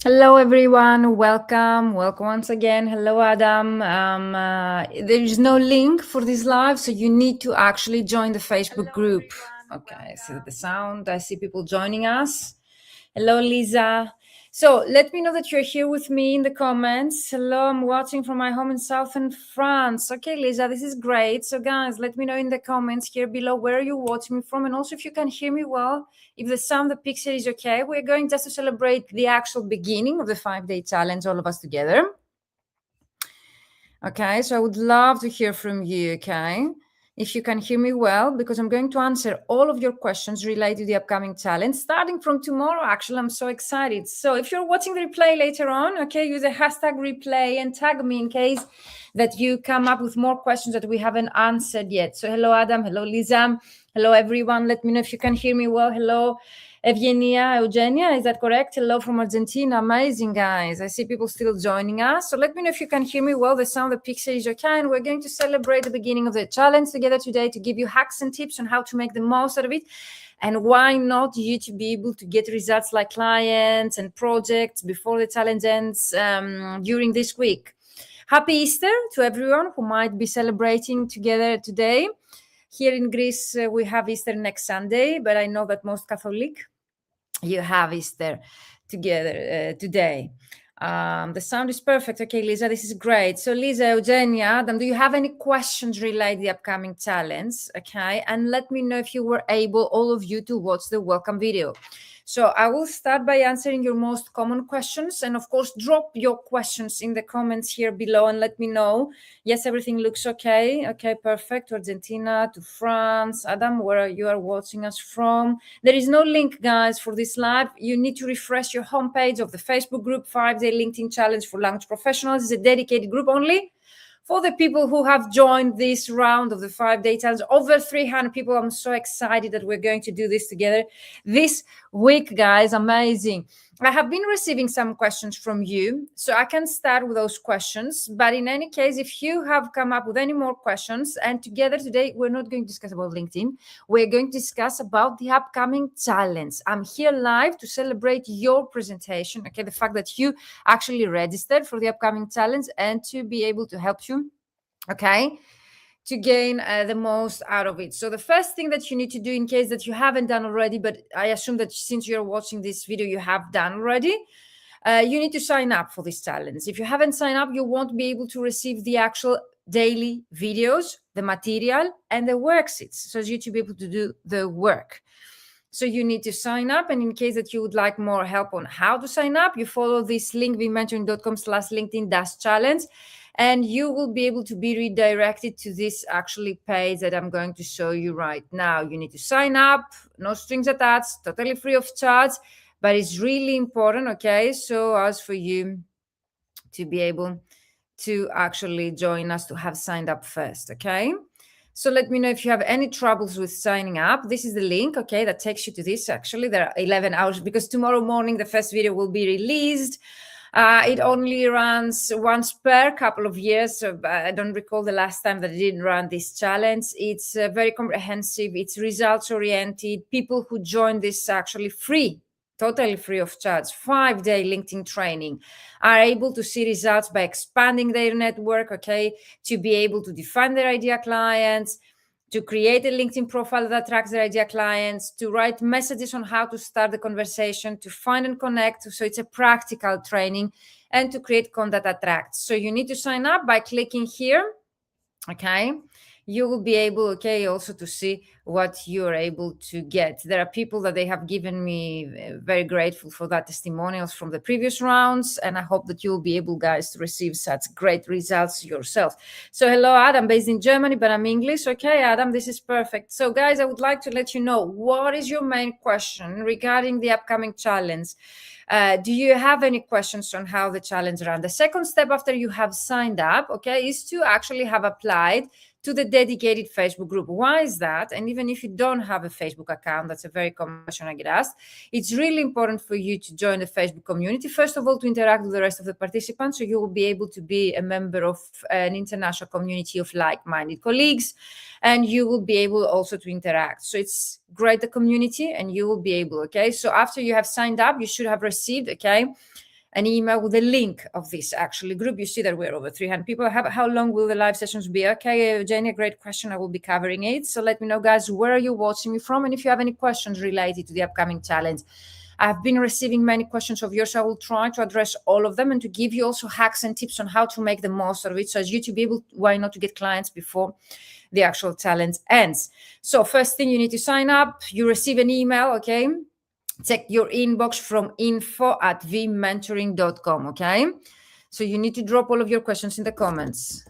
Hello, everyone. Welcome. Welcome once again. Hello, Adam. There is no link for this live, so you need to actually join the Facebook group. Okay, so the sound, I see people joining us. Hello, Lisa. So let me know that you're here with me in the comments. Hello, I'm watching from my home in southern France. Okay, Lisa, this is great. So, guys, let me know in the comments here below where you're watching me from, and also if you can hear me well. If the sound, the picture is okay, we're going just to celebrate the actual beginning of the 5-day challenge, all of us together. Okay, so I would love to hear from you, okay? If you can hear me well, because I'm going to answer all of your questions related to the upcoming challenge, starting from tomorrow. Actually, I'm so excited. So if you're watching the replay later on, okay, use the hashtag replay and tag me in case that you come up with more questions that we haven't answered yet. So hello, Adam. Hello, Lisa. Hello, everyone. Let me know if you can hear me well. Hello, Eugenia, is that correct? Hello from Argentina. Amazing, guys. I see people still joining us. So let me know if you can hear me well. The sound, the picture is okay. And we're going to celebrate the beginning of the challenge together today to give you hacks and tips on how to make the most out of it. And why not you to be able to get results like clients and projects before the challenge ends during this week. Happy Easter to everyone who might be celebrating together today. Here in Greece, we have Easter next Sunday, but I know that most Catholic, you have Easter together today. The sound is perfect. Okay, Lisa, this is great. So, Lisa, Eugenia, Adam, do you have any questions related to the upcoming challenge? Okay, and let me know if you were able, all of you, to watch the welcome video. So I will start by answering your most common questions. And of course, drop your questions in the comments here below and let me know. Yes, everything looks okay. Okay, perfect. To Argentina, to France. Adam, where you are watching us from. There is no link, guys, for this live. You need to refresh your homepage of the Facebook group, 5-Day LinkedIn Challenge for Language Professionals. It's a dedicated group only for the people who have joined this round of the 5-day challenge. Over 300 people. I'm so excited that we're going to do this together this week, guys. Amazing. I have been receiving some questions from you, so I can start with those questions. But in any case, if you have come up with any more questions, and together today, we're not going to discuss about LinkedIn. We're going to discuss about the upcoming challenge. I'm here live to celebrate your presentation, okay? The fact that you actually registered for the upcoming challenge and to be able to help you, okay, to gain the most out of it. So the first thing that you need to do, in case that you haven't done already, but I assume that since you're watching this video, you have done already, you need to sign up for this challenge. If you haven't signed up, you won't be able to receive the actual daily videos, the material, and the worksheets, so as you to be able to do the work. So you need to sign up. And in case that you would like more help on how to sign up, you follow this link, bementoring.com/LinkedIn-challenge, and you will be able to be redirected to this actually page that I'm going to show you right now. You need to sign up, no strings attached, totally free of charge, but it's really important, okay? So as for you to be able to actually join us, to have signed up first, okay? So let me know if you have any troubles with signing up. This is the link, okay, that takes you to this. Actually, there are 11 hours because tomorrow morning the first video will be released. It only runs once per couple of years. So I don't recall the last time that I didn't run this challenge. It's very comprehensive. It's results oriented. People who join this actually free, totally free of charge, 5-day LinkedIn training, are able to see results by expanding their network, okay, to be able to define their idea clients, to create a LinkedIn profile that attracts their idea clients, to write messages on how to start the conversation, to find and connect. So it's a practical training, and to create content that attracts. So you need to sign up by clicking here, okay? You will be able, okay, also to see what you're able to get. There are people that they have given me, very grateful for that, testimonials from the previous rounds, and I hope that you'll be able, guys, to receive such great results yourself. So hello, Adam, based in Germany, but I'm English. Okay, Adam, this is perfect. So guys, I would like to let you know, what is your main question regarding the upcoming challenge? Do you have any questions on how the challenge runs? The second step after you have signed up, okay, is to actually have applied to the dedicated Facebook group. Why is that? And even if you don't have a Facebook account, that's a very common question I get asked. It's really important for you to join the Facebook community. First of all, to interact with the rest of the participants, so you will be able to be a member of an international community of like-minded colleagues, and you will be able also to interact. So it's great, the community, and you will be able, okay? So after you have signed up, you should have received, okay, an email with a link of this actually group. You see that we're over 300 people. How long will the live sessions be? Okay, Eugenia, great question. I will be covering it. So let me know, guys, where are you watching me from? And if you have any questions related to the upcoming challenge. I've been receiving many questions of yours. I will try to address all of them and to give you also hacks and tips on how to make the most of it. So as you to be able, why not to get clients before the actual challenge ends. So first thing, you need to sign up. You receive an email, okay? Check your inbox from info@vmentoring.com, okay? So you need to drop all of your questions in the comments.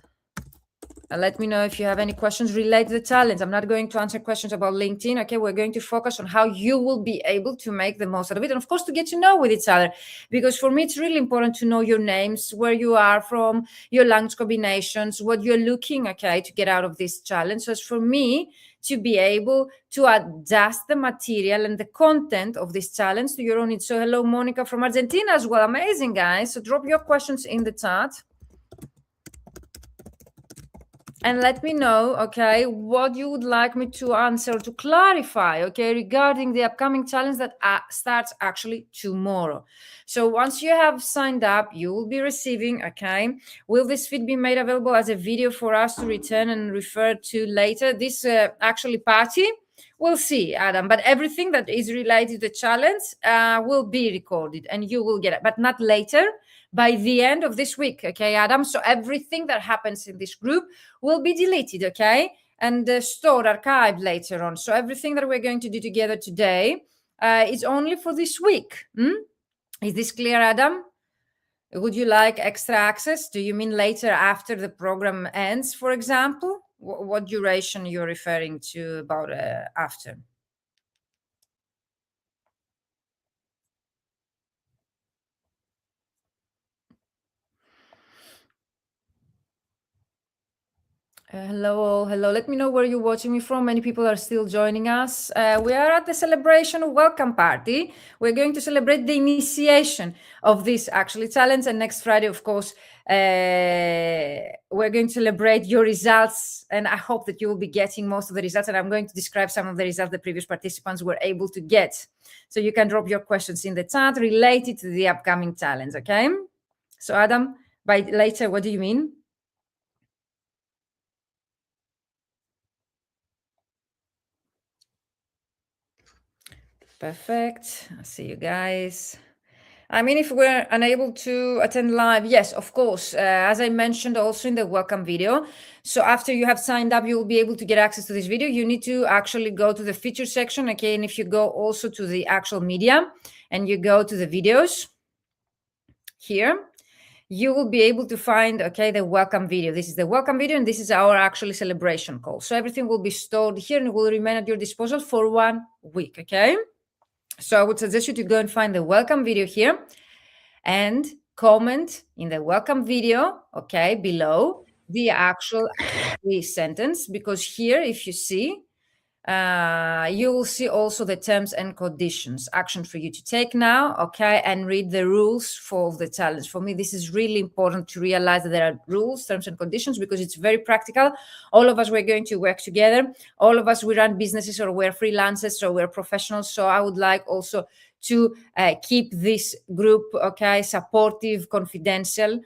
And let me know if you have any questions related to the challenge. I'm not going to answer questions about LinkedIn, okay? We're going to focus on how you will be able to make the most out of it. And of course, to get to know with each other. Because for me, it's really important to know your names, where you are from, your language combinations, what you're looking, okay, to get out of this challenge. So as for me, to be able to adjust the material and the content of this challenge to your own needs. So hello, Monica from Argentina as well. Amazing, guys. So drop your questions in the chat. And let me know, okay, what you would like me to answer, to clarify, okay, regarding the upcoming challenge that starts actually tomorrow. So once you have signed up, you will be receiving, okay, will this feed be made available as a video for us to return and refer to later? This actually party, we'll see, Adam, but everything that is related to the challenge will be recorded and you will get it, but not later, by the end of this week, okay, Adam? So everything that happens in this group will be deleted, okay, and stored, archived later on. So everything that we're going to do together today is only for this week. Is this clear, Adam? Would you like extra access? Do you mean later after the program ends, for example? What duration you're referring to about after? Hello. Let me know where you're watching me from. Many people are still joining us. We are at the celebration welcome party. We're going to celebrate the initiation of this actually challenge. And next Friday, of course, we're going to celebrate your results. And I hope that you will be getting most of the results. And I'm going to describe some of the results the previous participants were able to get. So you can drop your questions in the chat related to the upcoming challenge, okay? So Adam, by later, what do you mean? Perfect. I'll see you guys. I mean, if we're unable to attend live, yes, of course. As I mentioned also in the welcome video. So after you have signed up, you will be able to get access to this video. You need to actually go to the feature section, okay? And if you go also to the actual media and you go to the videos here, you will be able to find, okay, the welcome video. This is the welcome video and this is our actually celebration call. So everything will be stored here and will remain at your disposal for 1 week, okay? So I would suggest you to go and find the welcome video here and comment in the welcome video, okay, below the actual sentence, because here, if you see, you will see also the terms and conditions, action for you to take now, okay, and read the rules for the challenge. For me, this is really important to realize that there are rules, terms and conditions, because it's very practical. All of us, we're going to work together. All of us, we run businesses or we're freelancers or we're professionals. So I would like also to keep this group, okay, supportive, confidential.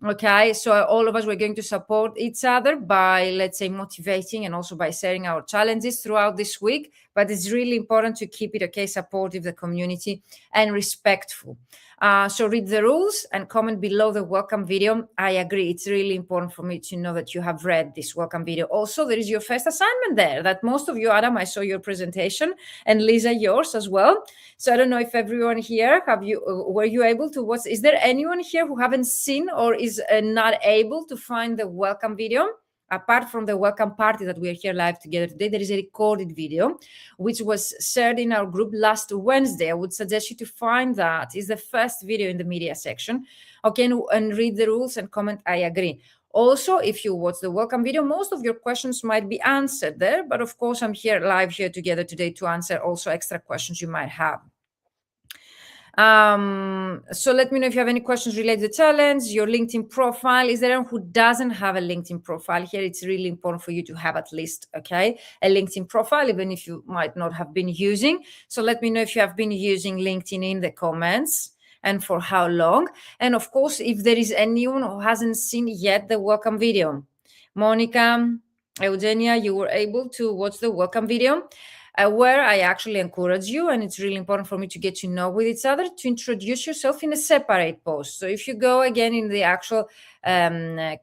Okay, so all of us, we're going to support each other by, let's say, motivating and also by sharing our challenges throughout this week. But it's really important to keep it, okay, supportive, the community, and respectful. So read the rules and comment below the welcome video. I agree. It's really important for me to know that you have read this welcome video. Also, there is your first assignment there that most of you, Adam, I saw your presentation, and Lisa, yours as well. So I don't know if everyone here, were you able to watch? Is there anyone here who haven't seen or is not able to find the welcome video? Apart from the welcome party that we are here live together today, there is a recorded video which was shared in our group last Wednesday. I would suggest you to find that. It's the first video in the media section. Okay, and read the rules and comment, I agree. Also, if you watch the welcome video, most of your questions might be answered there. But of course, I'm here live here together today to answer also extra questions you might have. So let me know if you have any questions related to the challenge, your LinkedIn profile. Is there anyone who doesn't have a LinkedIn profile here? It's really important for you to have at least, okay, a LinkedIn profile, even if you might not have been using. So let me know if you have been using LinkedIn in the comments. and for how long. And of course, if there is anyone who hasn't seen yet the welcome video, Monica, Eugenia, you were able to watch the welcome video where I actually encourage you, and it's really important for me to get to know with each other, to introduce yourself in a separate post. So if you go again in the actual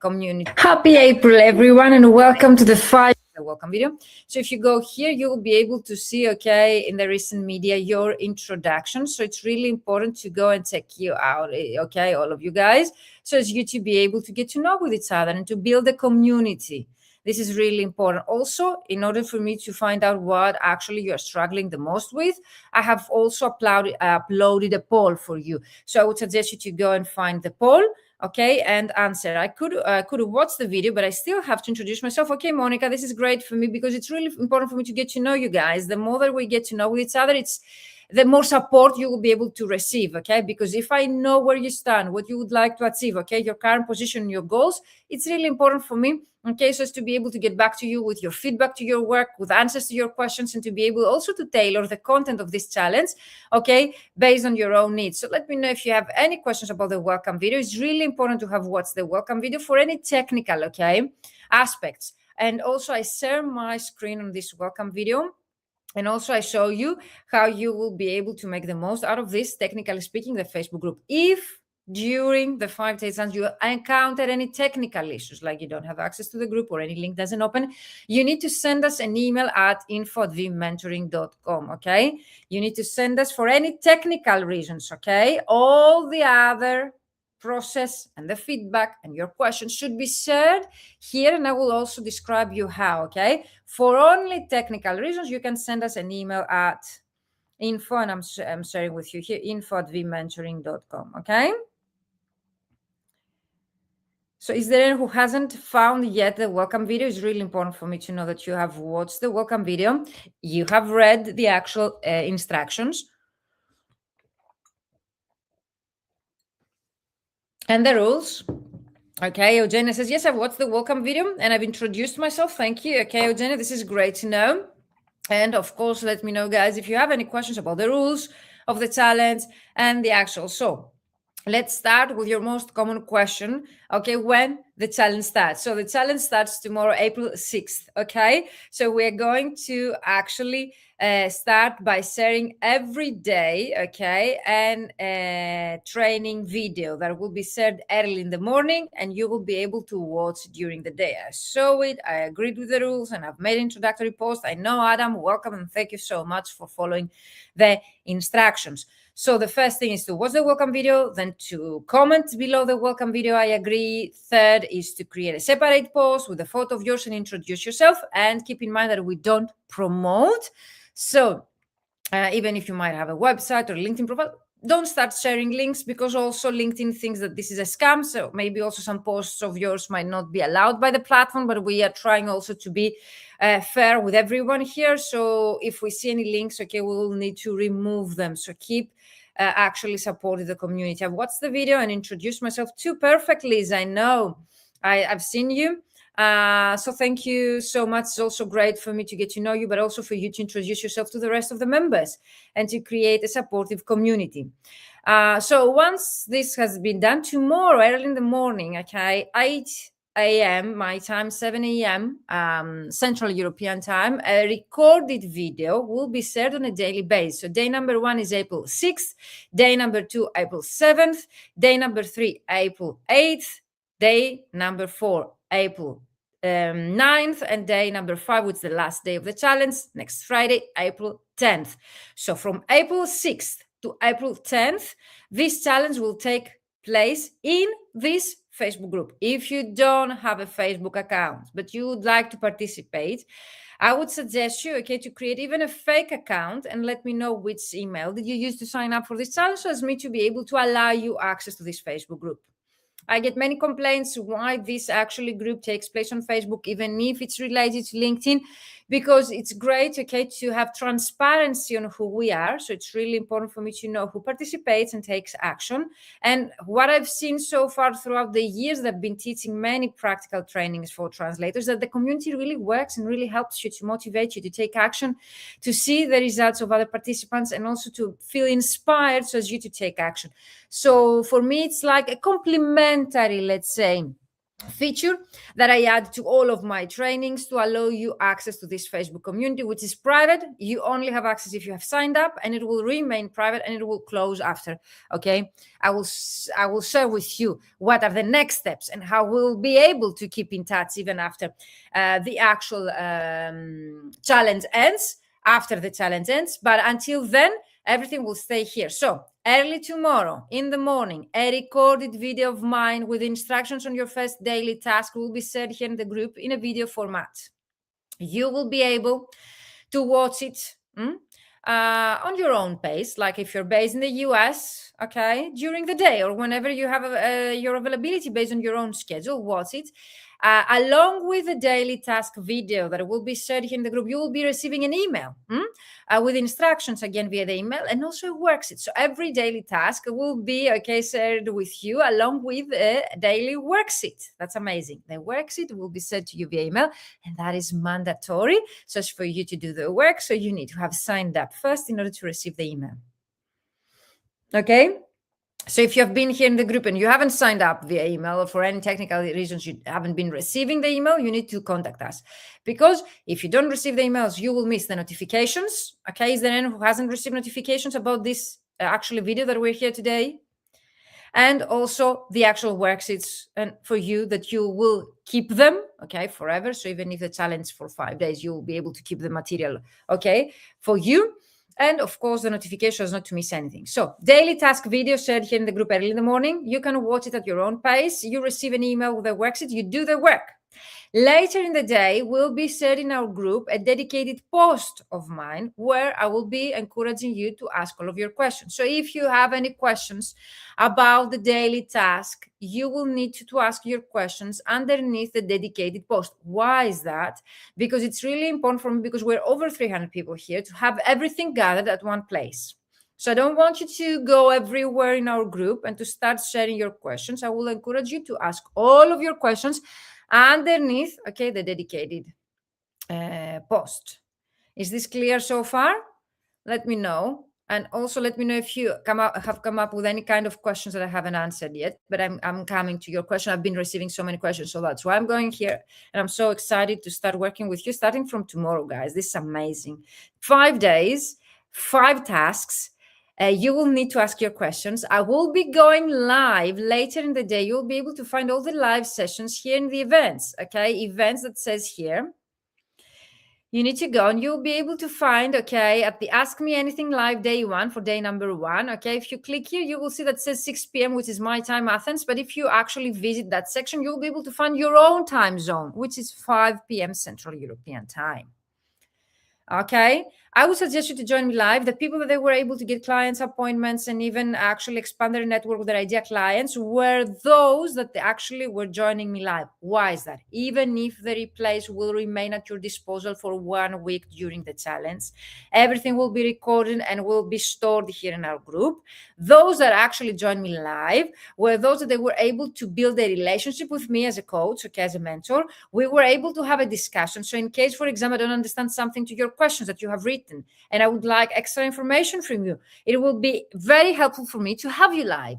community, happy April, everyone, and welcome to the welcome video. So if you go here, you will be able to see, okay, in the recent media, your introduction. So it's really important to go and check you out, okay, all of you guys, so as you to be able to get to know with each other and to build a community. This is really important. Also, in order for me to find out what actually you're struggling the most with, I have also uploaded a poll for you. So I would suggest you to go and find the poll, okay, and answer. I could watch the video, but I still have to introduce myself. Okay, Monica, this is great for me because it's really important for me to get to know you guys. The more that we get to know with each other, the more support you will be able to receive, okay? Because if I know where you stand, what you would like to achieve, okay, your current position, your goals, it's really important for me, okay, so as to be able to get back to you with your feedback to your work, with answers to your questions, and to be able also to tailor the content of this challenge, okay, based on your own needs. So let me know if you have any questions about the welcome video. It's really important to have watched the welcome video for any technical, okay, aspects. And also I share my screen on this welcome video. And also I show you how you will be able to make the most out of this, technically speaking, the Facebook group. If during the 5 days and you encounter any technical issues, like you don't have access to the group or any link doesn't open, you need to send us an email at info@vmentoring.com, okay? You need to send us for any technical reasons, okay? All the other process and the feedback and your questions should be shared here, and I will also describe you how, okay? For only technical reasons, you can send us an email at info, and I'm sharing with you here, info@vmentoring.com, okay? So is there anyone who hasn't found yet the welcome video? It's really important for me to know that you have watched the welcome video, you have read the actual instructions and the rules. Okay, Eugenia says, yes, I've watched the welcome video and I've introduced myself. Thank you. Okay, Eugenia, this is great to know. And of course, let me know, guys, if you have any questions about the rules of the challenge and the actual. So let's start with your most common question, okay, when the challenge starts. So the challenge starts tomorrow, April 6th, okay? So we're going to actually start by sharing every day, okay, and training video that will be shared early in the morning and you will be able to watch during the day. I saw it, I agreed with the rules, and I've made an introductory post. I know, Adam, welcome, and thank you so much for following the instructions. So the first thing is to watch the welcome video, then to comment below the welcome video, I agree. Third is to create a separate post with a photo of yours and introduce yourself. And keep in mind that we don't promote. So even if you might have a website or LinkedIn profile, don't start sharing links, because also LinkedIn thinks that this is a scam. So maybe also some posts of yours might not be allowed by the platform, but we are trying also to be fair with everyone here. So if we see any links, okay, we will need to remove them. So keep actually supporting the community. I've watched the video and introduced myself too perfectly, Liz. I know I've seen you. So thank you so much. It's also great for me to get to know you, but also for you to introduce yourself to the rest of the members and to create a supportive community. So once this has been done, tomorrow, early in the morning, okay, 8 a.m. my time, 7 a.m. Central European time, a recorded video will be shared on a daily basis. So day number 1 is April 6th, day number 2, April 7th, day number 3, April 8th, day number 4, April 9th, and day number 5, which is the last day of the challenge, next Friday, April 10th. So from April 6th to April 10th, this challenge will take place in this Facebook group. If you don't have a Facebook account, but you would like to participate, I would suggest you, okay, to create even a fake account and let me know which email did you use to sign up for this challenge, so as me to be able to allow you access to this Facebook group. I get many complaints why this actually group takes place on Facebook, even if it's related to LinkedIn. because it's great, okay, to have transparency on who we are. So it's really important for me to know who participates and takes action. And what I've seen so far throughout the years that I've been teaching many practical trainings for translators, that the community really works and really helps you, to motivate you to take action, to see the results of other participants, and also to feel inspired so as you to take action. So for me, it's like a complementary, let's say, feature that I add to all of my trainings to allow you access to this Facebook community, which is private. You only have access if you have signed up, and it will remain private, and it will close after. Okay, I will share with you what are the next steps and how we'll be able to keep in touch even after the actual challenge ends. After the challenge ends, but until then, everything will stay here. So early tomorrow in the morning, a recorded video of mine with instructions on your first daily task will be shared here in the group in a video format. You will be able to watch it on your own pace, like if you're based in the US, okay, during the day or whenever you have your availability based on your own schedule, watch it. Along with the daily task video that will be shared here in the group, you will be receiving an email with instructions again via the email, and also a worksheet. So every daily task will be shared with you along with a daily worksheet. That's amazing. The worksheet will be sent to you via email, and that is mandatory. So as for you to do the work, so you need to have signed up first in order to receive the email. Okay. So if you have been here in the group and you haven't signed up via email, or for any technical reasons you haven't been receiving the email, you need to contact us. Because if you don't receive the emails, you will miss the notifications. Okay, is there anyone who hasn't received notifications about this actual video that we're here today? And also the actual worksheets, and for you that you will keep them, okay, forever. So even if the challenge for 5 days, you will be able to keep the material, okay, for you. And of course, the notifications not to miss anything. So daily task video shared here in the group early in the morning. You can watch it at your own pace. You receive an email with a worksheet. You do the work. Later in the day, we'll be sharing in our group a dedicated post of mine where I will be encouraging you to ask all of your questions. So if you have any questions about the daily task, you will need to ask your questions underneath the dedicated post. Why is that? Because it's really important for me, because we're over 300 people here, to have everything gathered at one place. So I don't want you to go everywhere in our group and to start sharing your questions. I will encourage you to ask all of your questions underneath, okay, the dedicated post. Is this clear so far? Let me know. And also let me know if you have come up with any kind of questions that I haven't answered yet, but I'm coming to your question. I've been receiving so many questions, so that's why I'm going here. And I'm so excited to start working with you starting from tomorrow, guys. This is amazing. 5 days, 5 tasks. You will need to ask your questions. I will be going live later in the day. You'll be able to find all the live sessions here in the events, okay? Events that says here. You need to go and you'll be able to find, okay, at the Ask Me Anything Live day 1 for day number 1, okay? If you click here, you will see that says 6 p.m., which is my time, Athens. But if you actually visit that section, you'll be able to find your own time zone, which is 5 p.m. Central European Time. Okay, I would suggest you to join me live. The people that they were able to get clients appointments and even actually expand their network with their idea clients were those that they actually were joining me live. Why is that? Even if the replays will remain at your disposal for 1 week during the challenge, everything will be recorded and will be stored here in our group. Those that actually joined me live were those that they were able to build a relationship with me as a coach, okay, as a mentor. We were able to have a discussion. So in case, for example, I don't understand something to your questions that you have written and I would like extra information from you, it will be very helpful for me to have you live.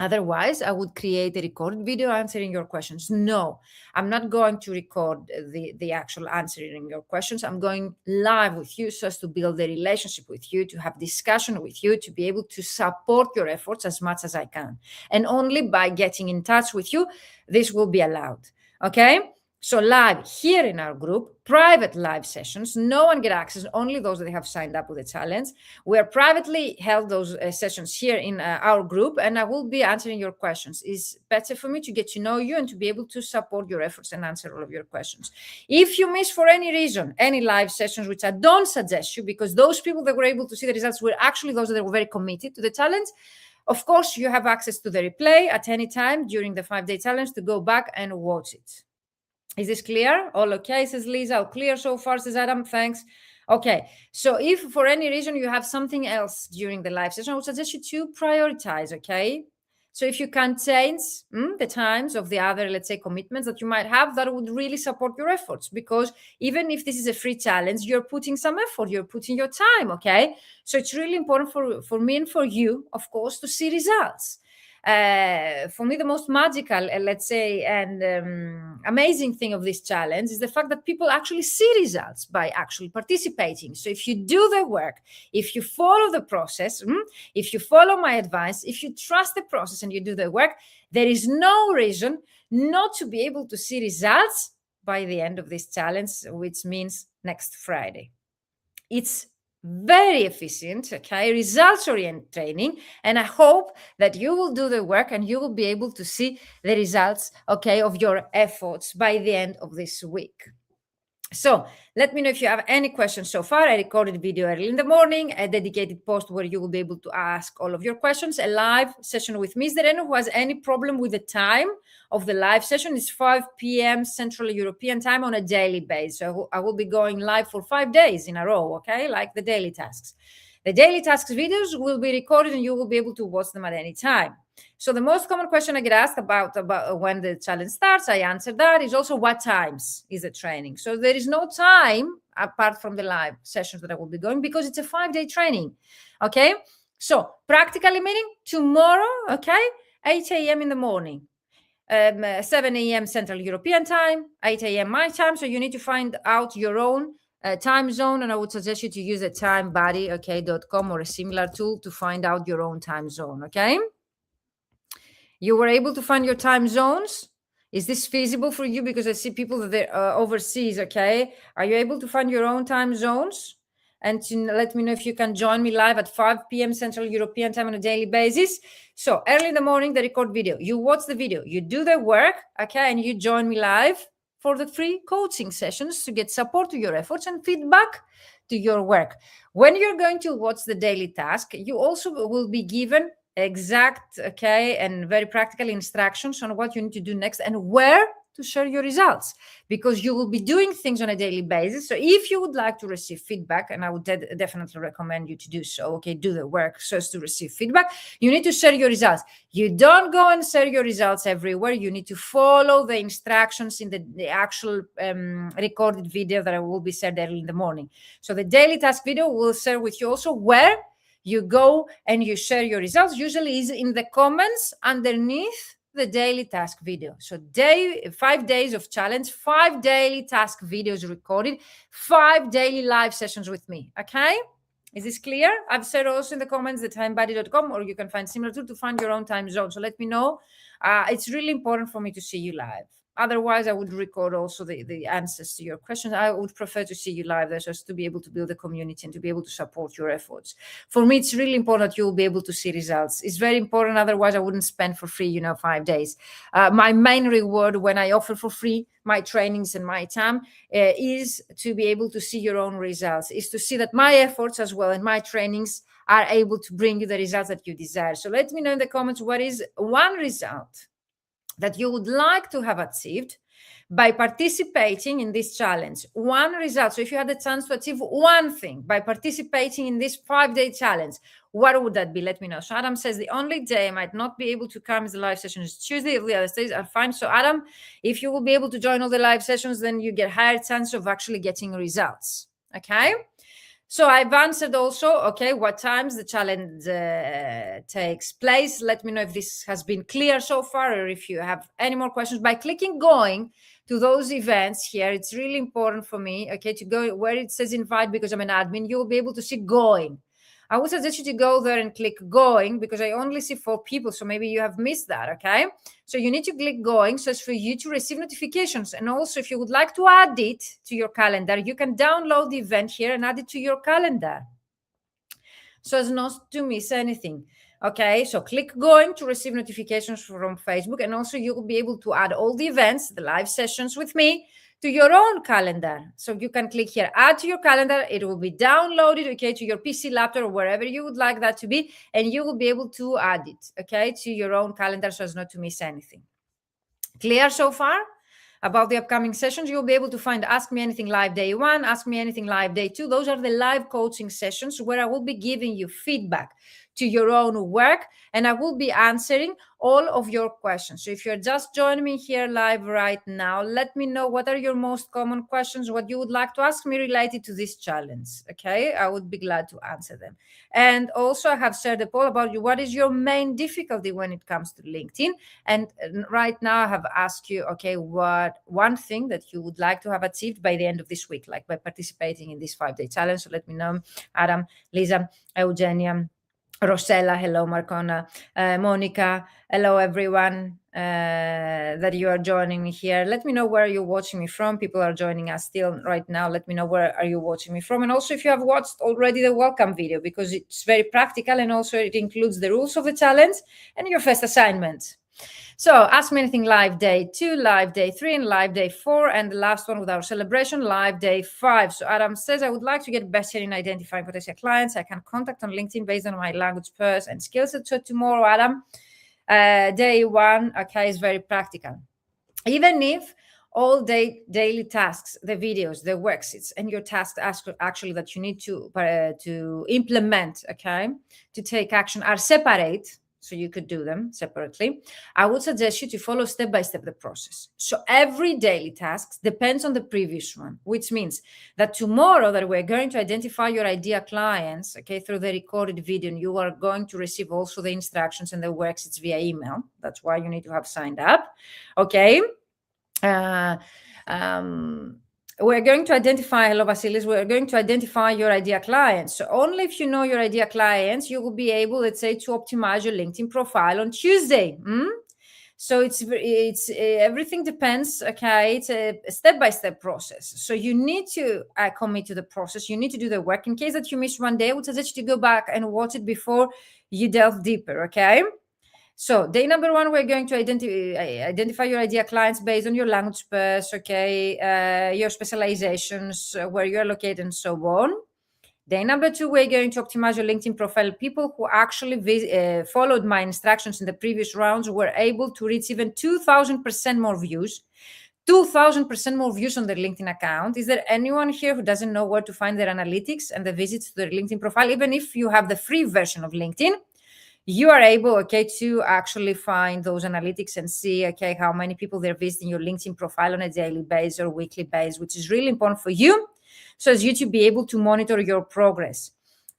Otherwise, I would create a recorded video answering your questions. No, I'm not going to record the actual answering your questions. I'm going live with you so as to build a relationship with you, to have discussion with you, to be able to support your efforts as much as I can. And only by getting in touch with you, this will be allowed. Okay? So live here in our group, private live sessions, no one get access, only those that have signed up with the challenge. We are privately held those sessions here in our group, and I will be answering your questions. It's better for me to get to know you and to be able to support your efforts and answer all of your questions. If you miss for any reason any live sessions, which I don't suggest you, because those people that were able to see the results were actually those that were very committed to the challenge, of course, you have access to the replay at any time during the 5-day challenge to go back and watch it. Is this clear? All okay, says Lisa. All clear so far, says Adam. Thanks. Okay, so if for any reason you have something else during the live session, I would suggest you to prioritize, okay? So if you can change the times of the other, let's say, commitments that you might have, that would really support your efforts, because even if this is a free challenge, you're putting some effort, you're putting your time, okay? So it's really important for me and for you, of course, to see results. For me, the most magical, let's say, and amazing thing of this challenge is the fact that people actually see results by actually participating. So if you do the work, if you follow the process, if you follow my advice, if you trust the process and you do the work, there is no reason not to be able to see results by the end of this challenge, which means next Friday. It's very efficient, okay, results-oriented training, and I hope that you will do the work and you will be able to see the results, okay, of your efforts by the end of this week. So let me know if you have any questions so far. I recorded a video early in the morning, a dedicated post where you will be able to ask all of your questions, a live session with me. Is there anyone who has any problem with the time of the live session? It's 5 p.m. Central European time on a daily basis. So I will be going live for 5 days in a row, okay, like the daily tasks. The daily tasks videos will be recorded and you will be able to watch them at any time. So the most common question I get asked about when the challenge starts, I answer that, is also what times is the training. So there is no time apart from the live sessions that I will be going, because it's a 5-day training. Okay. So practically meaning tomorrow, okay, 8 a.m. in the morning, 7 a.m. Central European time, 8 a.m. my time. So you need to find out your own time zone, and I would suggest you to use a timebuddy, okay.com or a similar tool to find out your own time zone. Okay. You were able to find your time zones? Is this feasible for you? Because I see people that they're overseas, okay? Are you able to find your own time zones? And to let me know if you can join me live at 5 p.m. Central European time on a daily basis. So early in the morning, the record video. You watch the video, you do the work, okay? And you join me live for the free coaching sessions to get support to your efforts and feedback to your work. When you're going to watch the daily task, you also will be given exact, okay, and very practical instructions on what you need to do next and where to share your results, because you will be doing things on a daily basis. So if you would like to receive feedback, and I would definitely recommend you to do so, okay, do the work so as to receive feedback, you need to share your results. You don't go and share your results everywhere. You need to follow the instructions in the actual recorded video that I will be shared early in the morning. So the daily task video will share with you also where you go and you share your results. Usually is in the comments underneath the daily task video. So 5 days of challenge, 5 daily task videos recorded, 5 daily live sessions with me. Okay. Is this clear? I've said also in the comments the timebuddy.com, or you can find similar tool to find your own time zone. So let me know. It's really important for me to see you live. Otherwise, I would record also the answers to your questions. I would prefer to see you live there, so as to be able to build a community and to be able to support your efforts. For me, it's really important that you'll be able to see results. It's very important. Otherwise, I wouldn't spend for free, 5 days. My main reward when I offer for free my trainings and my time is to be able to see your own results, is to see that my efforts as well and my trainings are able to bring you the results that you desire. So let me know in the comments, what is one result that you would like to have achieved by participating in this challenge? One result. So if you had the chance to achieve one thing by participating in this 5-day challenge, what would that be? Let me know. So Adam says the only day I might not be able to come is the live session is Tuesday. The other days are fine. So Adam, if you will be able to join all the live sessions, then you get higher chance of actually getting results. Okay. So I've answered also, okay, what times the challenge takes place. Let me know if this has been clear so far, or if you have any more questions. By clicking going to those events here, it's really important for me, okay, to go where it says invite, because I'm an admin, you'll be able to see going. I would suggest you to go there and click going, because I only see 4 people. So maybe you have missed that, okay? So you need to click going so as for you to receive notifications. And also, if you would like to add it to your calendar, you can download the event here and add it to your calendar so as not to miss anything. Okay, so click going to receive notifications from Facebook. And also you will be able to add all the events, the live sessions with me, to your own calendar. So you can click here, add to your calendar. It will be downloaded, okay, to your PC, laptop, or wherever you would like that to be. And you will be able to add it, okay, to your own calendar so as not to miss anything. Clear so far? about the upcoming sessions, you'll be able to find Ask Me Anything Live Day 1, Ask Me Anything Live Day 2. Those are the live coaching sessions where I will be giving you feedback to your own work, and I will be answering all of your questions. So if you're just joining me here live right now, let me know what are your most common questions, what you would like to ask me related to this challenge. Okay, I would be glad to answer them. And also I have shared a poll about you. What is your main difficulty when it comes to LinkedIn? And right now I have asked you, okay, what one thing that you would like to have achieved by the end of this week, like by participating in this 5-day challenge. So let me know. Adam, Lisa, Eugenia, Rosella, hello, Marcona, Monica, hello, everyone that you are joining me here. Let me know where you're watching me from. People are joining us still right now. Let me know where are you watching me from. And also if you have watched already the welcome video, because it's very practical and also it includes the rules of the challenge and your first assignment. So Ask Me Anything Live Day 2, Live Day 3, and Live Day 4, and the last one with our celebration, Live Day 5. So Adam says, I would like to get better in identifying potential clients I can contact on LinkedIn based on my language pairs and skills. So tomorrow, Adam, day 1, okay, is very practical. Even if all daily tasks, the videos, the worksheets, and your tasks actually that you need to implement, okay, to take action are separate, so you could do them separately, I would suggest you to follow step by step the process. So every daily task depends on the previous one, which means that tomorrow that we're going to identify your ideal clients, okay, through the recorded video, and you are going to receive also the instructions and the worksheets via email. That's why you need to have signed up, okay? We're going to identify, hello Vasilis, we're going to identify your ideal clients. So only if you know your ideal clients, you will be able, let's say, to optimize your LinkedIn profile on Tuesday. So it's everything depends, okay? It's a step-by-step process. So you need to commit to the process. You need to do the work. In case that you miss one day, I would suggest you to go back and watch it before you delve deeper, okay? So day number 1, we're going to identify your ideal clients based on your language pairs, okay, your specializations, where you're located, and so on. Day number 2, we're going to optimize your LinkedIn profile. People who actually followed my instructions in the previous rounds were able to reach even 2,000% more views. 2,000% more views on their LinkedIn account. Is there anyone here who doesn't know where to find their analytics and the visits to their LinkedIn profile? Even if you have the free version of LinkedIn, you are able, okay, to actually find those analytics and see, okay, how many people they're visiting your LinkedIn profile on a daily basis or weekly basis, which is really important for you, so as you to be able to monitor your progress.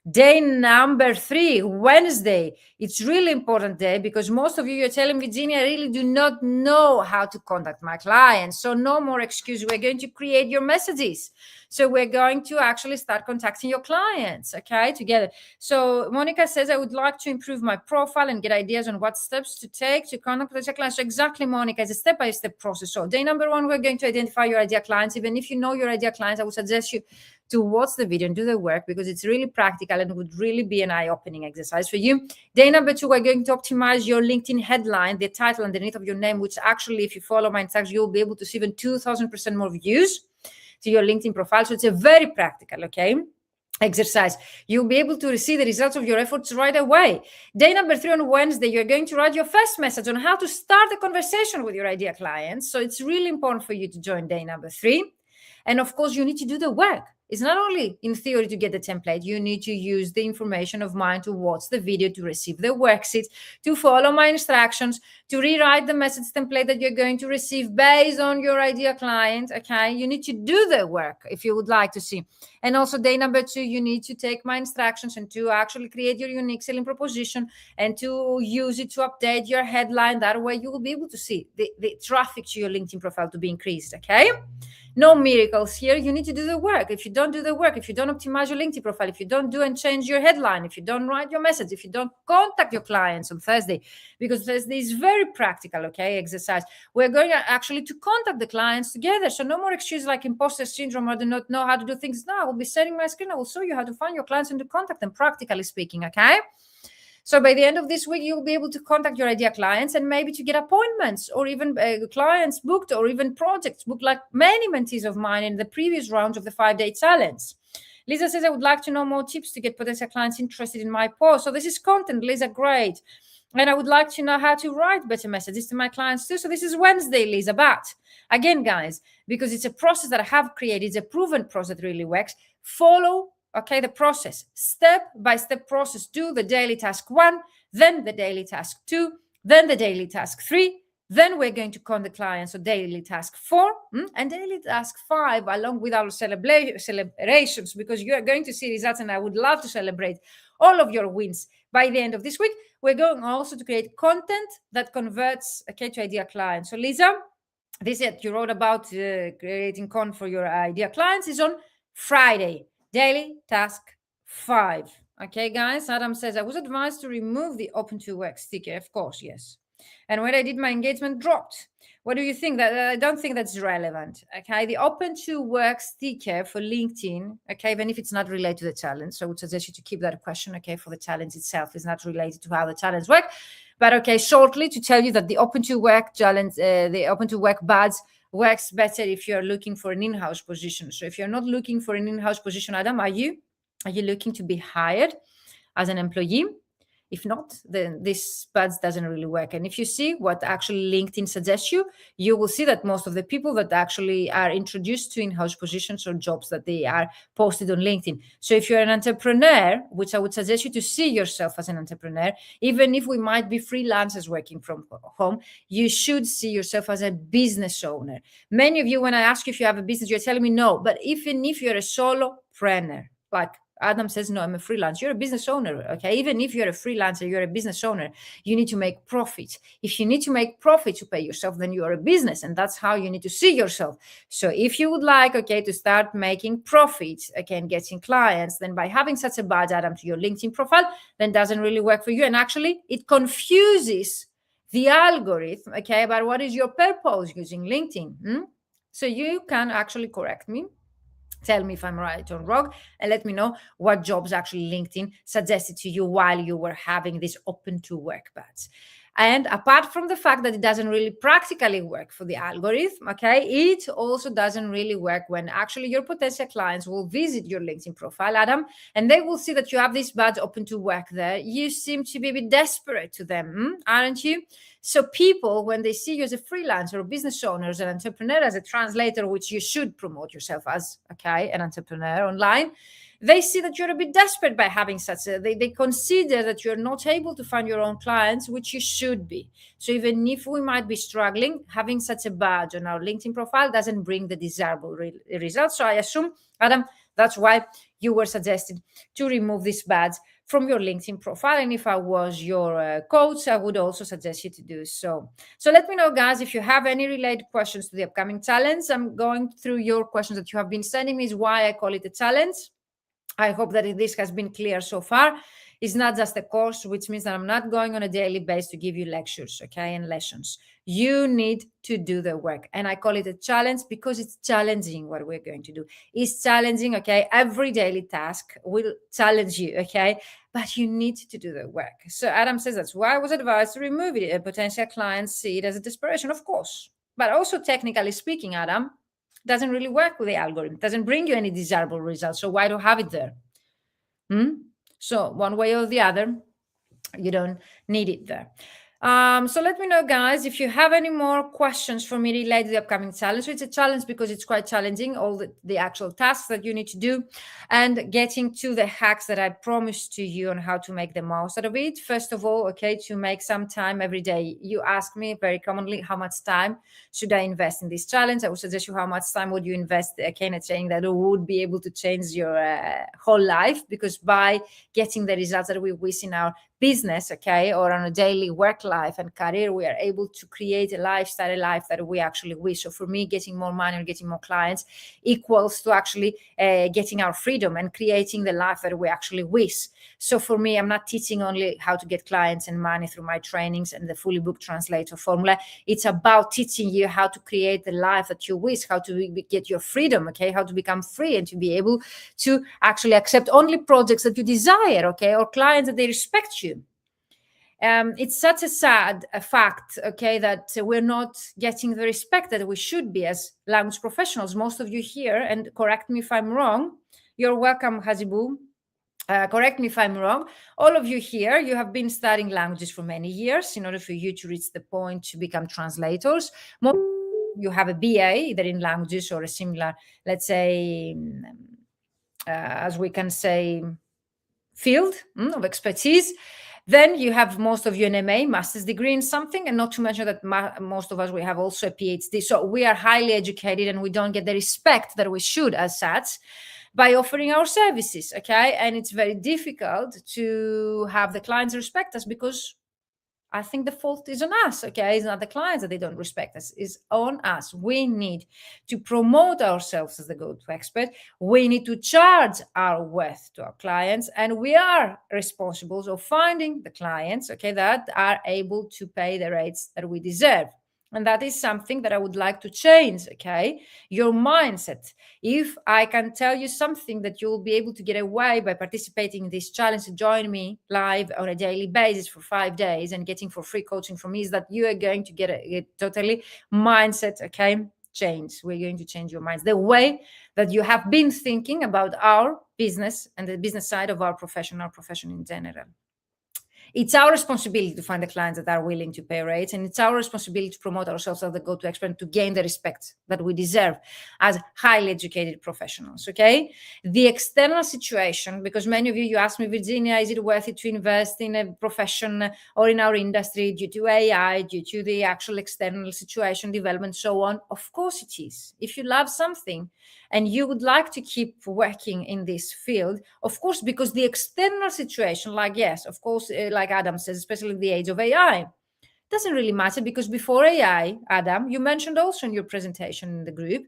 Day number 3, Wednesday. It's really important day because most of you are telling Virginia, I really do not know how to contact my clients. So no more excuse. We're going to create your messages. So we're going to actually start contacting your clients, okay, together. So Monica says, I would like to improve my profile and get ideas on what steps to take to contact your clients. So exactly, Monica, it's a step-by-step process. So day number 1, we're going to identify your ideal clients. Even if you know your ideal clients, I would suggest you to watch the video and do the work because it's really practical and would really be an eye-opening exercise for you. Day number 2, we're going to optimize your LinkedIn headline, the title underneath of your name, which actually, if you follow my instructions, you'll be able to see even 2,000% more views to your LinkedIn profile. So it's a very practical, okay, exercise. You'll be able to see the results of your efforts right away. Day number 3 on Wednesday, you're going to write your first message on how to start a conversation with your ideal clients. So it's really important for you to join day number 3. And of course, you need to do the work. It's not only in theory to get the template, you need to use the information of mine to watch the video, to receive the worksheets, to follow my instructions, to rewrite the message template that you're going to receive based on your ideal client, okay? You need to do the work if you would like to see. And also day number 2, you need to take my instructions and to actually create your unique selling proposition and to use it to update your headline. That way you will be able to see the traffic to your LinkedIn profile to be increased, okay? No miracles here. You need to do the work. If you don't do the work, if you don't optimize your LinkedIn profile, if you don't do and change your headline, if you don't write your message, if you don't contact your clients on Thursday, because Thursday is very practical, okay, exercise. We're going actually to contact the clients together. So no more excuses like imposter syndrome or do not know how to do things. No, I will be sharing my screen. I will show you how to find your clients and to contact them, practically speaking, okay? So by the end of this week, you'll be able to contact your ideal clients and maybe to get appointments or even clients booked or even projects booked, like many mentees of mine in the previous rounds of the 5-day challenge. Lisa says, I would like to know more tips to get potential clients interested in my post. So this is content, Lisa, great. And I would like to know how to write better messages to my clients too. So this is Wednesday, Lisa. But again, guys, because it's a process that I have created, it's a proven process that really works. Follow, okay, the process, step-by-step process. Do the daily task 1, then the daily task 2, then the daily task 3. Then we're going to call the clients on daily task 4 and daily task 5, along with our celebrations, because you are going to see results, and I would love to celebrate all of your wins by the end of this week. We're going also to create content that converts, okay, to ideal clients. So Lisa, this that you wrote about creating content for your ideal clients is on Friday, daily task 5. Okay, guys, Adam says, I was advised to remove the open to work sticker. Of course, yes. And when I did my engagement dropped. What do you think? That I don't think that's relevant. Okay, the open to work sticker for LinkedIn. Okay, even if it's not related to the challenge, so I would suggest you to keep that question. Okay, for the challenge itself is not related to how the challenge work. But okay, shortly to tell you that the open to work challenge, the open to work badge works better if you're looking for an in-house position. So if you're not looking for an in-house position, Adam, are you looking to be hired as an employee? If not, then this badge doesn't really work. And if you see what actually LinkedIn suggests you will see that most of the people that actually are introduced to in-house positions or jobs that they are posted on LinkedIn. So if you're an entrepreneur, which I would suggest you to see yourself as an entrepreneur, even if we might be freelancers working from home, you should see yourself as a business owner. Many of you, when I ask you if you have a business, you're telling me no. But even if you're a solopreneur, like Adam says, no, I'm a freelancer. You're a business owner, okay? Even if you're a freelancer, you're a business owner. You need to make profit. If you need to make profit to pay yourself, then you're a business, and that's how you need to see yourself. So if you would like, okay, to start making profit, again, getting clients, then by having such a badge, Adam, to your LinkedIn profile, then doesn't really work for you. And actually, it confuses the algorithm, okay, about what is your purpose using LinkedIn. So you can actually correct me. Tell me if I'm right or wrong, and let me know what jobs actually LinkedIn suggested to you while you were having this open to work badge. And apart from the fact that it doesn't really practically work for the algorithm, okay, it also doesn't really work when actually your potential clients will visit your LinkedIn profile, Adam, and they will see that you have this badge open to work there. You seem to be a bit desperate to them, aren't you? So people, when they see you as a freelancer or business owner, as an entrepreneur, as a translator, which you should promote yourself as, okay, an entrepreneur online, they see that you're a bit desperate by having such a, they consider that you're not able to find your own clients, which you should be. So even if we might be struggling, having such a badge on our LinkedIn profile doesn't bring the desirable results. So I assume, Adam, that's why you were suggested to remove this badge from your LinkedIn profile. And if I was your coach, I would also suggest you to do so. So let me know, guys, if you have any related questions to the upcoming challenge. I'm going through your questions that you have been sending me, is why I call it a challenge. I hope that this has been clear so far. It's not just a course, which means that I'm not going on a daily basis to give you lectures, okay, and lessons. You need to do the work. And I call it a challenge because it's challenging what we're going to do. It's challenging, okay? Every daily task will challenge you, okay? But you need to do the work. So Adam says that's why I was advised to remove it. Potential clients see it as a desperation, of course. But also technically speaking, Adam, doesn't really work with the algorithm, doesn't bring you any desirable results. So why do you have it there? So one way or the other, you don't need it there. So let me know, guys, if you have any more questions for me related to the upcoming challenge. So it's a challenge because it's quite challenging, all the actual tasks that you need to do, and getting to the hacks that I promised to you on how to make the most out of it. First of all, okay, to make some time every day. You ask me very commonly, how much time should I invest in this challenge? I would suggest you, how much time would you invest, okay, in saying that it would be able to change your whole life, because by getting the results that we wish in our business, okay, or on a daily work life and career, we are able to create a lifestyle, a life that we actually wish. So for me, getting more money or getting more clients equals to actually getting our freedom and creating the life that we actually wish. So for me, I'm not teaching only how to get clients and money through my trainings and the Fully Booked Translator formula. It's about teaching you how to create the life that you wish, how to get your freedom, okay, how to become free and to be able to actually accept only projects that you desire, okay, or clients that they respect you. It's such a sad fact, okay, that we're not getting the respect that we should be as language professionals. Most of you here, and correct me if I'm wrong, you're welcome, Hazibu. correct me if I'm wrong, all of you here, you have been studying languages for many years in order for you to reach the point to become translators. Most you have a BA, either in languages or a similar, let's say, as we can say, field of expertise. Then you have most of you an MA, master's degree in something, and not to mention that most of us, we have also a PhD. So we are highly educated and we don't get the respect that we should as such by offering our services, okay? And it's very difficult to have the clients respect us because I think the fault is on us, okay? It's not the clients that they don't respect us, it's on us. We need to promote ourselves as the go-to expert. We need to charge our worth to our clients, and we are responsible for finding the clients, okay, that are able to pay the rates that we deserve. And that is something that I would like to change, okay? Your mindset. If I can tell you something that you'll be able to get away by participating in this challenge and join me live on a daily basis for 5 days and getting for free coaching from me, is that you are going to get a totally mindset, okay, change. We're going to change your minds. The way that you have been thinking about our business and the business side of our profession in general. It's our responsibility to find the clients that are willing to pay rates, and it's our responsibility to promote ourselves as the go-to expert to gain the respect that we deserve as highly educated professionals, okay? The external situation, because many of you ask me, Virginia, is it worth it to invest in a profession or in our industry due to AI, due to the actual external situation, development, so on? Of course it is. If you love something and you would like to keep working in this field, of course, because the external situation, like, yes, of course, like Adam says, especially in the age of AI, doesn't really matter, because before AI, Adam, you mentioned also in your presentation in the group,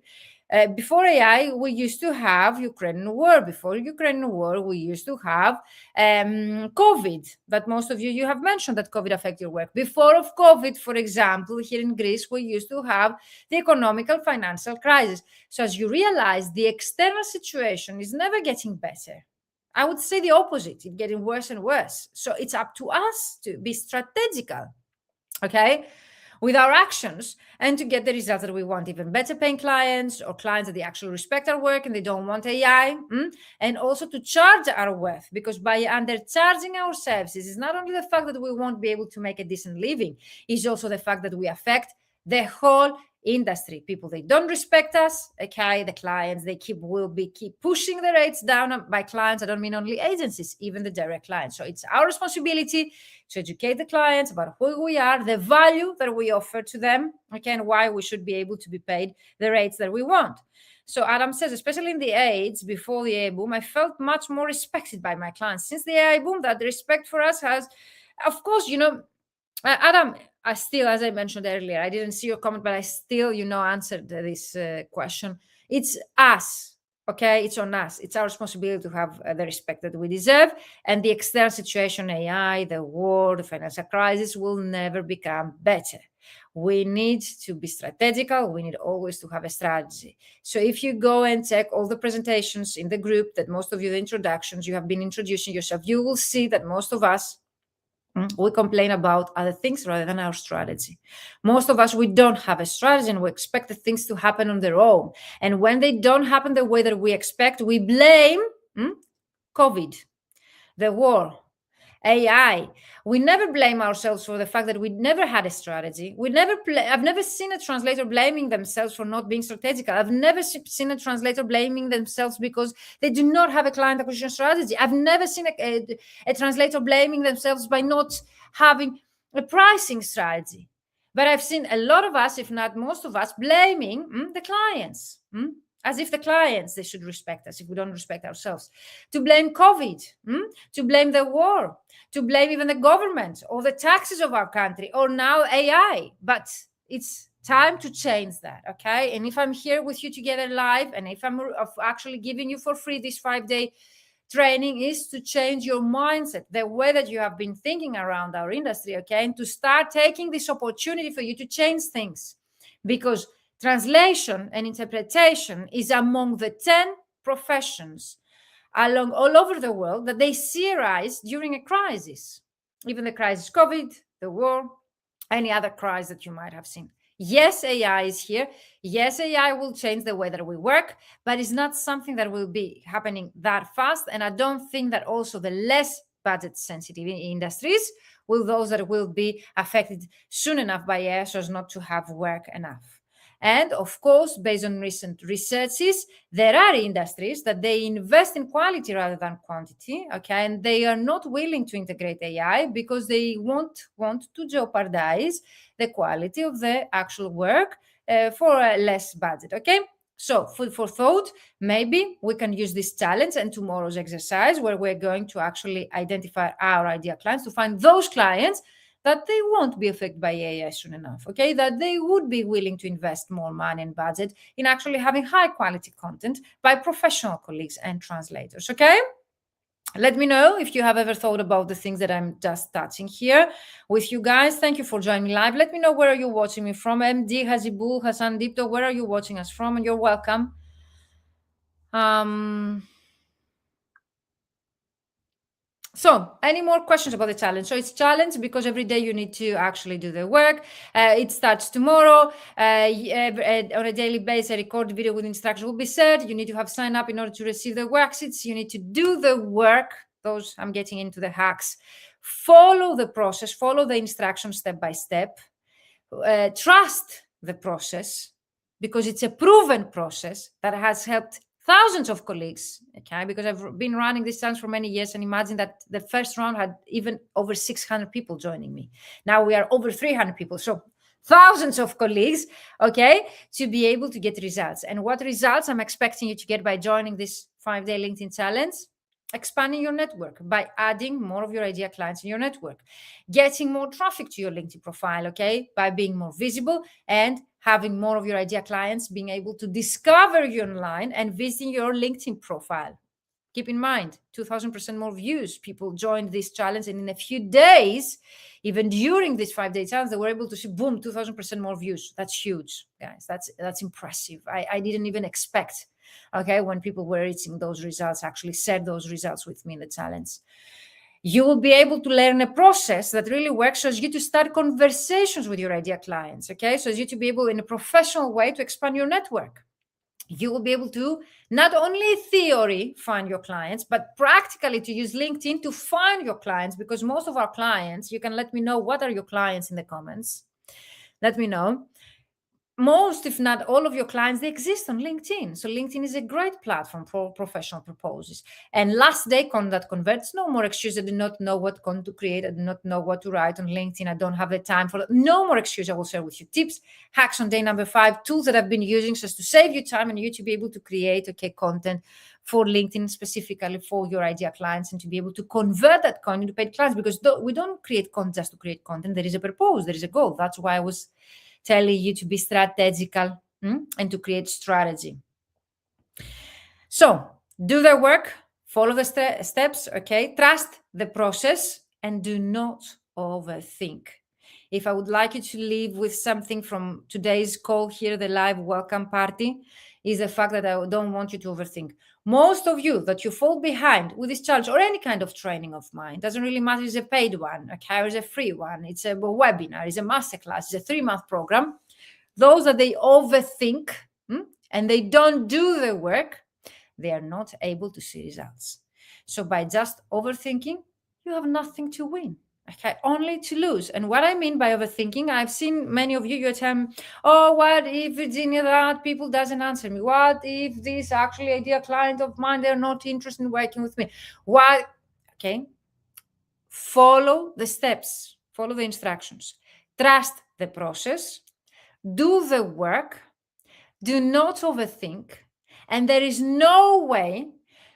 before AI, we used to have Ukrainian war. Before Ukrainian war, we used to have COVID, that most of you have mentioned that COVID affected your work. Before of COVID, for example, here in Greece, we used to have the economical financial crisis. So as you realize, the external situation is never getting better. I would say the opposite, it's getting worse and worse. So it's up to us to be strategical, okay, with our actions, and to get the results that we want, even better paying clients, or clients that they actually respect our work and they don't want AI, and also to charge our worth, because by undercharging our services, it's not only the fact that we won't be able to make a decent living, it's also the fact that we affect the whole industry. People, they don't respect us, okay, the clients, they keep pushing the rates down. By clients, I don't mean only agencies, even the direct clients. So it's our responsibility to educate the clients about who we are, the value that we offer to them, okay, and why we should be able to be paid the rates that we want. So Adam says, especially in the age before the AI boom, I felt much more respected by my clients. Since the AI boom, that the respect for us has, of course, Adam, I still, as I mentioned earlier, I didn't see your comment, but I still, answered this question. It's us, okay? It's on us. It's our responsibility to have the respect that we deserve. And the external situation, AI, the war, the financial crisis, will never become better. We need to be strategical. We need always to have a strategy. So if you go and check all the presentations in the group, that most of you, the introductions, you have been introducing yourself, you will see that most of us, we complain about other things rather than our strategy. Most of us, we don't have a strategy, and we expect the things to happen on their own. And when they don't happen the way that we expect, we blame COVID, the war, AI. We never blame ourselves for the fact that we never had a strategy. I've never seen a translator blaming themselves for not being strategical. I've never seen a translator blaming themselves because they do not have a client acquisition strategy. I've never seen a translator blaming themselves by not having a pricing strategy. But I've seen a lot of us, if not most of us, blaming the clients. As if the clients, they should respect us if we don't respect ourselves. To blame COVID, to blame the war, to blame even the government or the taxes of our country, or now AI. But it's time to change that, okay? And if I'm here with you together live, and if I'm actually giving you for free this 5-day training, is to change your mindset, the way that you have been thinking around our industry, okay? And to start taking this opportunity for you to change things. Because translation and interpretation is among the 10 professions all over the world that they see rise during a crisis. Even the crisis, COVID, the war, any other crisis that you might have seen. Yes, AI is here. Yes, AI will change the way that we work, but it's not something that will be happening that fast. And I don't think that also the less budget sensitive industries will those that will be affected soon enough by AI so as not to have work enough. And of course, based on recent researches, there are industries that they invest in quality rather than quantity, okay, and they are not willing to integrate AI because they won't want to jeopardize the quality of the actual work for a less budget, okay? So food for thought, maybe we can use this challenge and tomorrow's exercise where we're going to actually identify our ideal clients to find those clients that they won't be affected by AI soon enough, okay? That they would be willing to invest more money and budget in actually having high quality content by professional colleagues and translators, okay? Let me know if you have ever thought about the things that I'm just touching here with you guys. Thank you for joining me live. Let me know where are you watching me from. MD, Hazibul, Hassan Dipto, where are you watching us from? And you're welcome. So any more questions about the challenge? So it's challenge because every day you need to actually do the work. It starts tomorrow. On a daily basis, a recorded video with instructions will be shared. You need to have signed up in order to receive the worksheets. You need to do the work. Those I'm getting into the hacks. Follow the process. Follow the instructions step by step. Trust the process because it's a proven process that has helped thousands of colleagues, okay, because I've been running this challenge for many years, and imagine that the first round had even over 600 people joining me. Now we are over 300 people, so thousands of colleagues, okay, to be able to get results. And what results I'm expecting you to get by joining this 5-day LinkedIn challenge? Expanding your network by adding more of your idea clients in your network, getting more traffic to your LinkedIn profile, okay, by being more visible and having more of your idea clients being able to discover you online and visiting your LinkedIn profile. Keep in mind, 2,000% more views. People joined this challenge, and in a few days, even during this 5-day challenge, they were able to see, boom, 2,000% more views. That's huge, guys. That's impressive. I didn't even expect, okay, when people were reaching those results, actually shared those results with me in the challenge. You will be able to learn a process that really works so as you to start conversations with your idea clients, okay? So as you to be able in a professional way to expand your network. You will be able to not only theory find your clients, but practically to use LinkedIn to find your clients, because most of our clients, you can let me know what are your clients in the comments. Let me know. Most, if not all of your clients, they exist on LinkedIn. So LinkedIn is a great platform for professional proposals. And last day, that converts. No more excuse. I did not know what content to create. I did not know what to write on LinkedIn. I don't have the time for that. No more excuse. I will share with you tips, hacks on day number 5, tools that I've been using just to save you time and you to be able to create, okay, content for LinkedIn specifically for your idea clients and to be able to convert that content to paid clients, because we don't create content just to create content. There is a purpose. There is a goal. That's why I was telling you to be strategical and to create strategy. So do the work, follow the steps, okay? Trust the process and do not overthink. If I would like you to leave with something from today's call here, the live welcome party, is the fact that I don't want you to overthink. Most of you that you fall behind with this challenge or any kind of training of mine, doesn't really matter, it's a paid one, okay, or it's a free one, it's a webinar, it's a masterclass, it's a 3-month program. Those that they overthink and they don't do the work, they are not able to see results. So by just overthinking, you have nothing to win. Okay, only to lose. And what I mean by overthinking, I've seen many of you tell me, oh, what if Virginia, that people doesn't answer me? What if this actually idea client of mine, they're not interested in working with me? What? Okay, follow the steps, follow the instructions, trust the process, do the work, do not overthink, and there is no way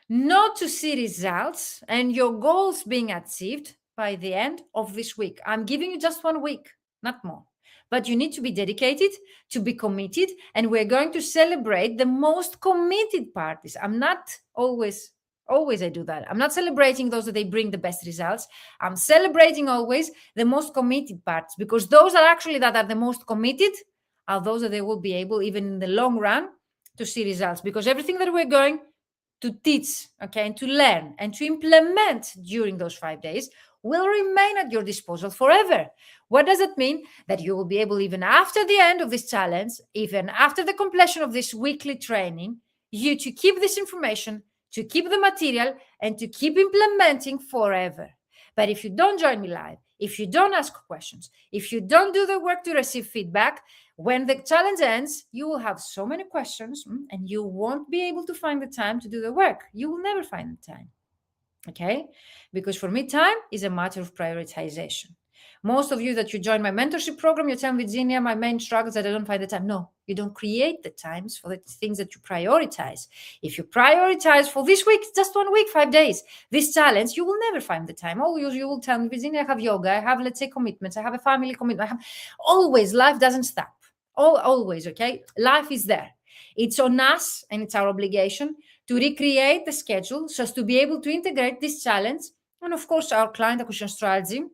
not to see results and your goals being achieved by the end of this week. I'm giving you just 1 week, not more. But you need to be dedicated, to be committed, and we're going to celebrate the most committed parties. I'm not always I do that. I'm not celebrating those that they bring the best results. I'm celebrating always the most committed parts, because those are actually that are the most committed are those that they will be able, even in the long run, to see results. Because everything that we're going to teach, okay, and to learn and to implement during those 5 days will remain at your disposal forever. What does it mean? That you will be able, even after the end of this challenge, even after the completion of this weekly training, you to keep this information, to keep the material, and to keep implementing forever. But if you don't join me live, if you don't ask questions, if you don't do the work to receive feedback, when the challenge ends, you will have so many questions and you won't be able to find the time to do the work. You will never find the time. Okay? Because for me, time is a matter of prioritization. Most of you that you join my mentorship program, you tell me, Virginia, my main struggle is that I don't find the time. No, you don't create the times for the things that you prioritize. If you prioritize for this week, just 1 week, 5 days, this challenge, you will never find the time. Always you will tell me, Virginia, I have yoga, I have, let's say, commitments, I have a family commitment. I have always, life doesn't stop. Always, okay? Life is there. It's on us and it's our obligation to recreate the schedule so as to be able to integrate this challenge and, of course, our client acquisition strategy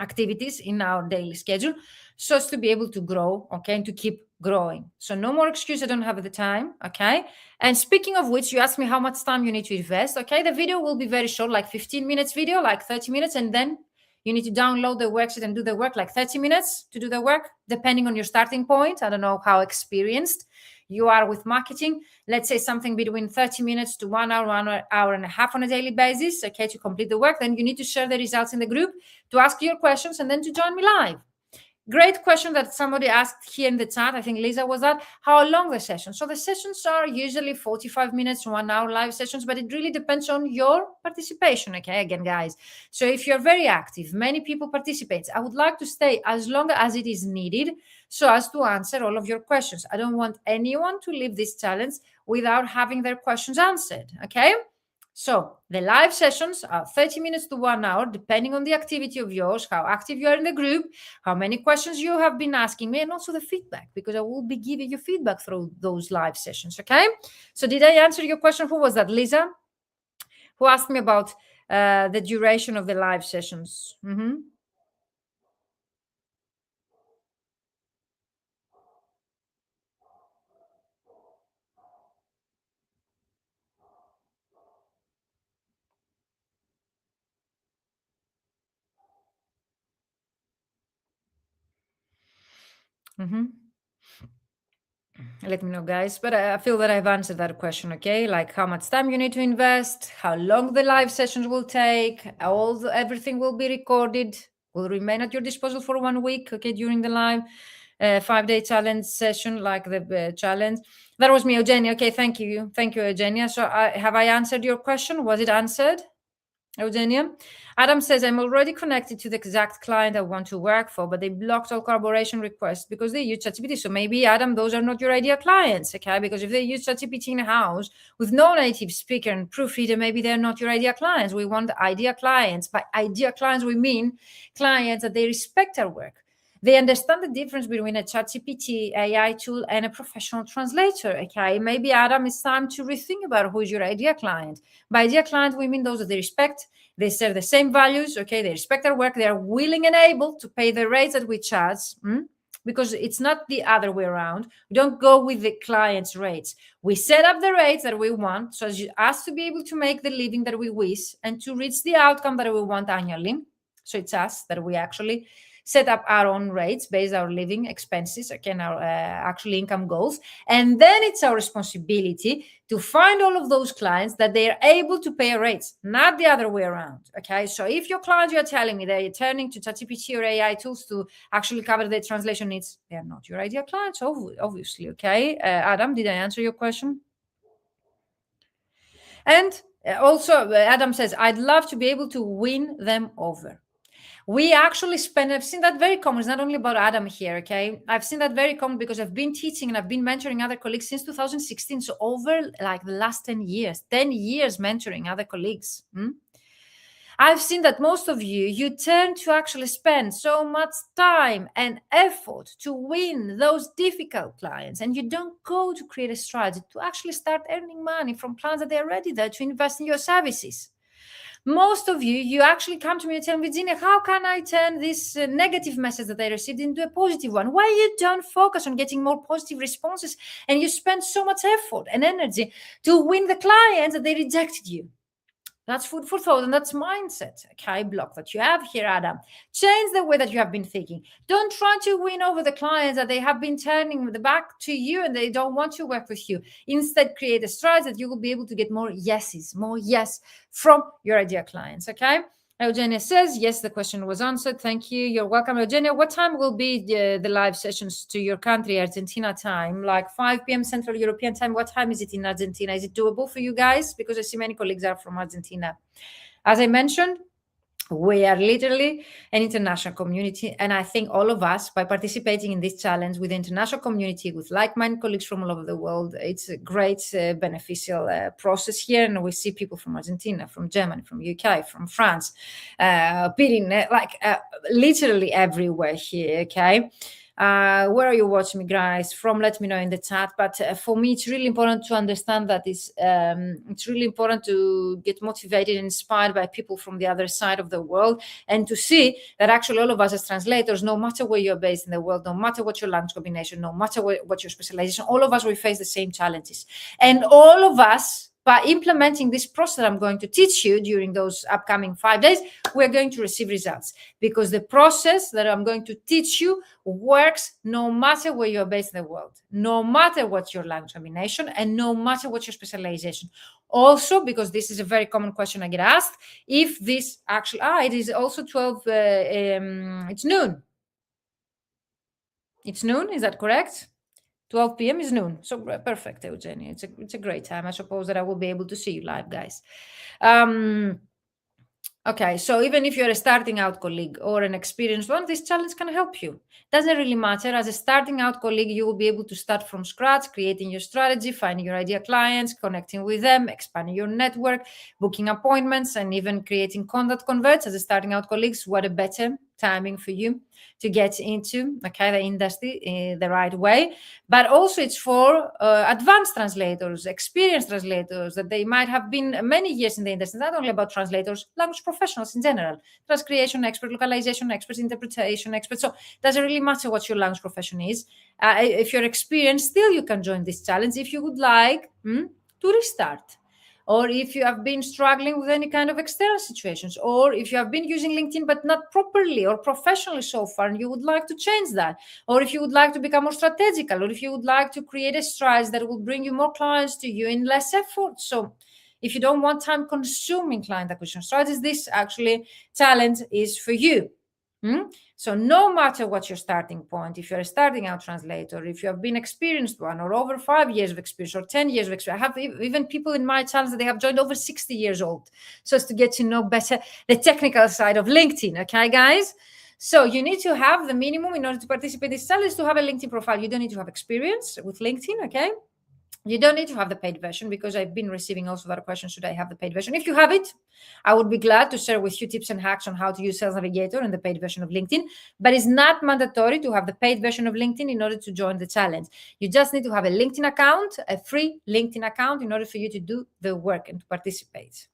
activities in our daily schedule so as to be able to grow, okay, and to keep growing. So no more excuse, I don't have the time, okay? And speaking of which, you asked me how much time you need to invest, okay? The video will be very short, like 15 minutes video, like 30 minutes, and then you need to download the worksheet and do the work, like 30 minutes to do the work, depending on your starting point. I don't know how experienced you are with marketing. Let's say something between 30 minutes to 1 hour, 1 hour and a half on a daily basis, okay, to complete the work. Then you need to share the results in the group, to ask your questions, and then to join me live. Great question that somebody asked here in the chat. I think Lisa was that. How long the session? So the sessions are usually 45 minutes, 1 hour live sessions, but it really depends on your participation. Okay, again, guys. So if you're very active, many people participate, I would like to stay as long as it is needed so as to answer all of your questions. I don't want anyone to leave this challenge without having their questions answered. Okay. So the live sessions are 30 minutes to 1 hour, depending on the activity of yours, how active you are in the group, how many questions you have been asking me, and also the feedback, because I will be giving you feedback through those live sessions, okay? So did I answer your question? Who was that, Lisa? Who asked me about the duration of the live sessions? Mm-hmm. Mm-hmm. Let me know, guys. But I feel that I've answered that question, okay? Like how much time you need to invest, how long the live sessions will take, everything will be recorded, will remain at your disposal for 1 week, okay, during the live 5-day challenge session, like the challenge. That was me, Eugenia. Okay, thank you. Thank you, Eugenia. So have I answered your question? Was it answered, Eugenia? Adam says, I'm already connected to the exact client I want to work for, but they blocked all collaboration requests because they use ChatGPT. So maybe, Adam, those are not your ideal clients, okay? Because if they use ChatGPT in-house with no native speaker and proofreader, maybe they're not your ideal clients. We want ideal clients. By ideal clients, we mean clients that they respect our work. They understand the difference between a ChatGPT AI tool and a professional translator, okay? Maybe, Adam, it's time to rethink about who is your ideal client. By ideal client, we mean those that they respect, they share the same values, okay? They respect our work. They are willing and able to pay the rates that we charge, because it's not the other way around. We don't go with the client's rates. We set up the rates that we want so as us to be able to make the living that we wish and to reach the outcome that we want annually. So it's us that we actually set up our own rates based on our living expenses, again, our actual income goals. And then it's our responsibility to find all of those clients that they are able to pay rates, not the other way around, okay? So if your clients, you're telling me they're turning to ChatGPT or AI tools to actually cover their translation needs, they're not your ideal clients, obviously, okay? Adam, did I answer your question? And also, Adam says, I'd love to be able to win them over. We actually I've seen that very common. It's not only about Adam here, okay? I've seen that very common because I've been teaching and I've been mentoring other colleagues since 2016. So over like the last 10 years mentoring other colleagues. I've seen that most of you tend to actually spend so much time and effort to win those difficult clients, and you don't go to create a strategy to actually start earning money from clients that they're already there to invest in your services. Most of you actually come to me and tell me, Virginia, how can I turn this negative message that I received into a positive one? Why you don't focus on getting more positive responses and you spend so much effort and energy to win the clients that they rejected you? That's food for thought, and that's mindset. Okay, block that you have here, Adam. Change the way that you have been thinking. Don't try to win over the clients that they have been turning the back to you and they don't want to work with you. Instead, create a strategy that you will be able to get more yeses, more yes from your ideal clients. Okay. Eugenia says, yes, the question was answered. Thank you. You're welcome. Eugenia, what time will be the live sessions to your country, Argentina time? Like 5 p.m. Central European time. What time is it in Argentina? Is it doable for you guys? Because I see many colleagues are from Argentina. As I mentioned, we are literally an international community. And I think all of us, by participating in this challenge with the international community, with like-minded colleagues from all over the world, it's a great beneficial process here. And we see people from Argentina, from Germany, from UK, from France, literally everywhere here, okay? Where are you watching me, guys? From, let me know in the chat. But for me, it's really important to understand that it's really important to get motivated and inspired by people from the other side of the world, and to see that actually all of us as translators, no matter where you're based in the world, no matter what your language combination, no matter what your specialization, all of us will face the same challenges. And all of us, by implementing this process that I'm going to teach you during those upcoming 5 days, we're going to receive results, because the process that I'm going to teach you works no matter where you're based in the world, no matter what your language combination, and no matter what your specialization. Also, because this is a very common question I get asked, if this actually, it is also 12, it's noon. It's noon, is that correct? 12 p.m. is noon. So perfect, Eugenia. It's a great time. I suppose that I will be able to see you live, guys. Okay, so even if you're a starting out colleague or an experienced one, this challenge can help you. Doesn't really matter. As a starting out colleague, you will be able to start from scratch, creating your strategy, finding your ideal clients, connecting with them, expanding your network, booking appointments, and even creating contact converts. As a starting out colleagues, what a better timing for you to get into the industry the right way. But also it's for advanced translators, experienced translators, that they might have been many years in the industry. Not only about translators, language professionals in general, transcreation expert, localization experts, interpretation experts. So it doesn't really matter what your language profession is. If you're experienced, still you can join this challenge if you would like to restart, or if you have been struggling with any kind of external situations, or if you have been using LinkedIn but not properly or professionally so far and you would like to change that, or if you would like to become more strategical, or if you would like to create a strategy that will bring you more clients to you in less effort. So if you don't want time-consuming client acquisition strategies, this actually challenge is for you. So no matter what your starting point, if you're a starting out translator, if you have been experienced one, or over 5 years of experience, or 10 years of experience, I have even people in my challenge that they have joined over 60 years old, so as to get to know better the technical side of LinkedIn. Okay, guys? So you need to have the minimum in order to participate in this challenge, to have a LinkedIn profile. You don't need to have experience with LinkedIn, okay? You don't need to have the paid version, because I've been receiving also that question, should I have the paid version? If you have it, I would be glad to share with you tips and hacks on how to use Sales Navigator and the paid version of LinkedIn. But it's not mandatory to have the paid version of LinkedIn in order to join the challenge. You just need to have a LinkedIn account, a free LinkedIn account, in order for you to do the work and to participate.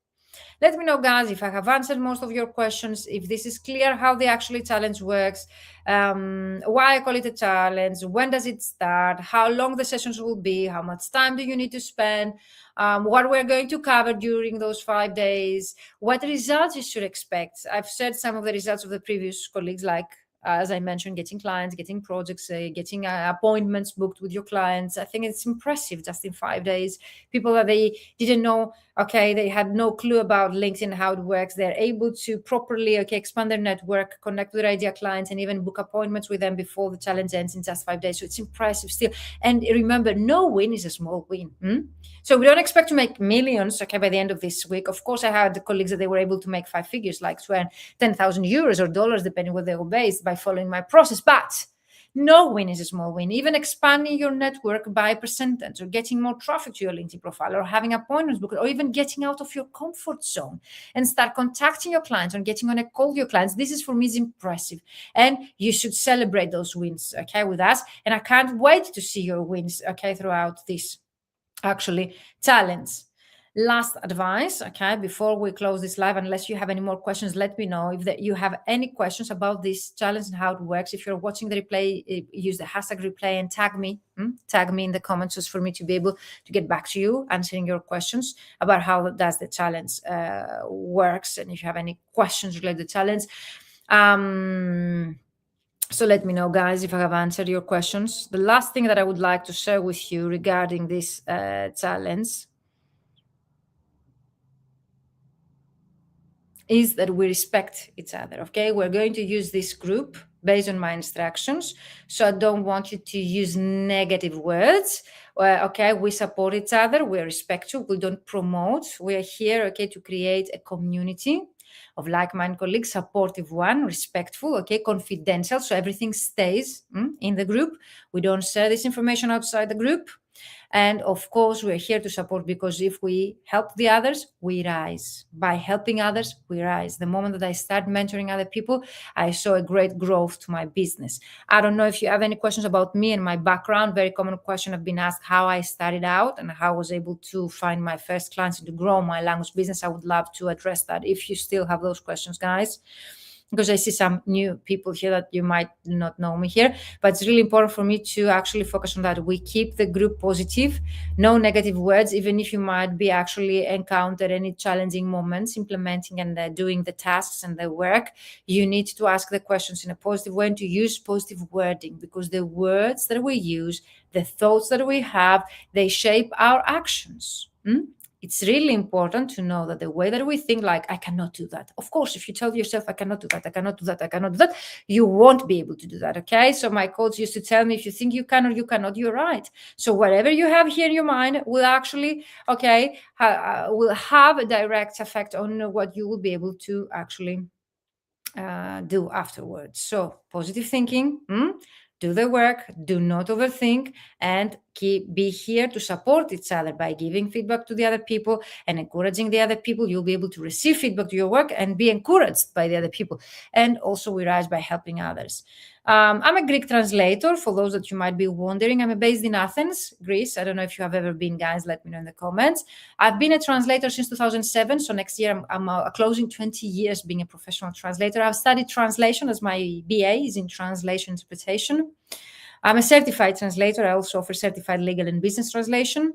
Let me know, guys, if I have answered most of your questions, if this is clear how the actually challenge works, why I call it a challenge, when does it start, how long the sessions will be, how much time do you need to spend, what we're going to cover during those 5 days, what results you should expect. I've shared some of the results of the previous colleagues, like as I mentioned, getting clients, getting projects, getting appointments booked with your clients. I think it's impressive just in 5 days. People that they didn't know, they had no clue about LinkedIn, how it works. They're able to properly, expand their network, connect with their ideal clients, and even book appointments with them before the challenge ends in just 5 days. So it's impressive still. And remember, no win is a small win. So we don't expect to make millions, by the end of this week. Of course, I had colleagues that they were able to make 5 figures, like to earn 10,000 euros or dollars, depending where they were based, by following my process. But no win is a small win. Even expanding your network by percentage, or getting more traffic to your LinkedIn profile, or having appointments booked, or even getting out of your comfort zone and start contacting your clients and getting on a call with your clients. This is, for me, is impressive. And you should celebrate those wins, with us. And I can't wait to see your wins, throughout this actually challenge. Last advice, okay, before we close this live, unless you have any more questions, let me know if you have any questions about this challenge and how it works. If you're watching the replay, use the hashtag replay and tag me in the comments just for me to be able to get back to you, answering your questions about how does the challenge works, and if you have any questions related to the challenge. So let me know, guys, if I have answered your questions. The last thing that I would like to share with you regarding this challenge is that we respect each other, okay? We're going to use this group based on my instructions. So I don't want you to use negative words. Okay, we support each other, we respect you, we don't promote. We are here, okay, to create a community of like-minded colleagues, supportive one, respectful, okay, confidential, so everything stays in the group. We don't share this information outside the group. And of course, we're here to support, because if we help the others, we rise. By helping others, we rise. The moment that I start mentoring other people, I saw a great growth to my business. I don't know if you have any questions about me and my background. Very common question I've been asked, how I started out and how I was able to find my first clients and to grow my language business. I would love to address that if you still have those questions, guys, because I see some new people here that you might not know me here. But it's really important for me to actually focus on that. We keep the group positive, no negative words, even if you might be actually encounter any challenging moments implementing and doing the tasks and the work. You need to ask the questions in a positive way and to use positive wording, because the words that we use, the thoughts that we have, they shape our actions. It's really important to know that the way that we think, like, I cannot do that. Of course, if you tell yourself, I cannot do that, I cannot do that, I cannot do that, you won't be able to do that, okay? So my coach used to tell me, if you think you can or you cannot, you're right. So whatever you have here in your mind will actually, okay, will have a direct effect on what you will be able to actually do afterwards. So positive thinking, do the work, do not overthink, and be here to support each other by giving feedback to the other people and encouraging the other people. You'll be able to receive feedback to your work and be encouraged by the other people. And also we rise by helping others. I'm a Greek translator, for those that you might be wondering. I'm based in Athens, Greece. I don't know if you have ever been, guys, let me know in the comments. I've been a translator since 2007, so next year I'm closing 20 years being a professional translator. I've studied translation, as my BA is in translation interpretation. I'm a certified translator. I also offer certified legal and business translation.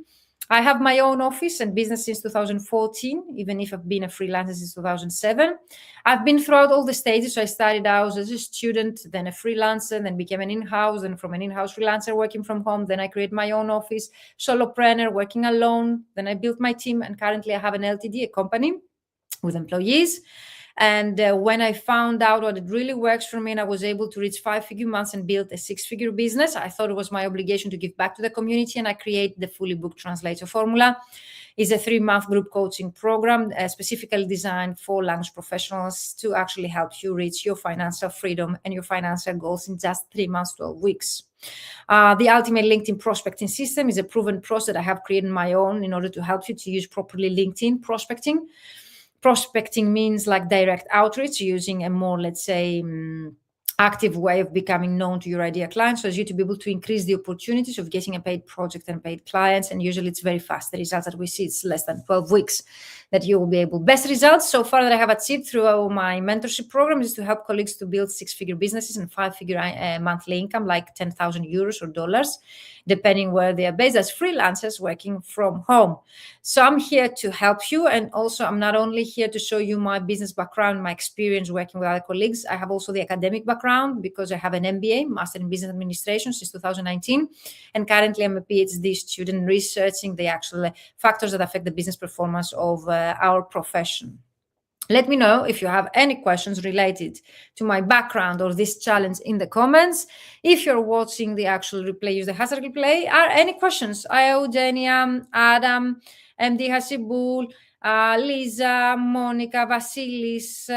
I have my own office and business since 2014, even if I've been a freelancer since 2007. I've been throughout all the stages. So I started out as a student, then a freelancer, then became an in-house, and from an in-house freelancer working from home, then I created my own office, solopreneur, working alone. Then I built my team, and currently I have an LTD, a company with employees. And when I found out what it really works for me, and I was able to reach 5-figure months and build a 6-figure business, I thought it was my obligation to give back to the community, and I created the Fully Booked Translator Formula. It's a 3-month group coaching program specifically designed for language professionals to actually help you reach your financial freedom and your financial goals in just 3 months, 12 weeks. The Ultimate LinkedIn Prospecting System is a proven process that I have created my own in order to help you to use properly LinkedIn prospecting. Prospecting means like direct outreach, using a more, let's say, active way of becoming known to your ideal clients, so as you to be able to increase the opportunities of getting a paid project and paid clients. And usually it's very fast. The results that we see, it's less than 12 weeks that you will be able. Best results so far that I have achieved through my mentorship program is to help colleagues to build 6-figure businesses and 5-figure monthly income, like 10,000 euros or dollars, depending where they are based, as freelancers working from home. So I'm here to help you. And also I'm not only here to show you my business background, my experience working with other colleagues. I have also the academic background, because I have an MBA, Master in Business Administration, since 2019. And currently I'm a PhD student researching the actual factors that affect the business performance of our profession. Let me know if you have any questions related to my background or this challenge in the comments. If you're watching the actual replay, use the hashtag replay. Are any questions? Eugenia, Adam, MD Hasibul, Lisa, Monica, Vasilis,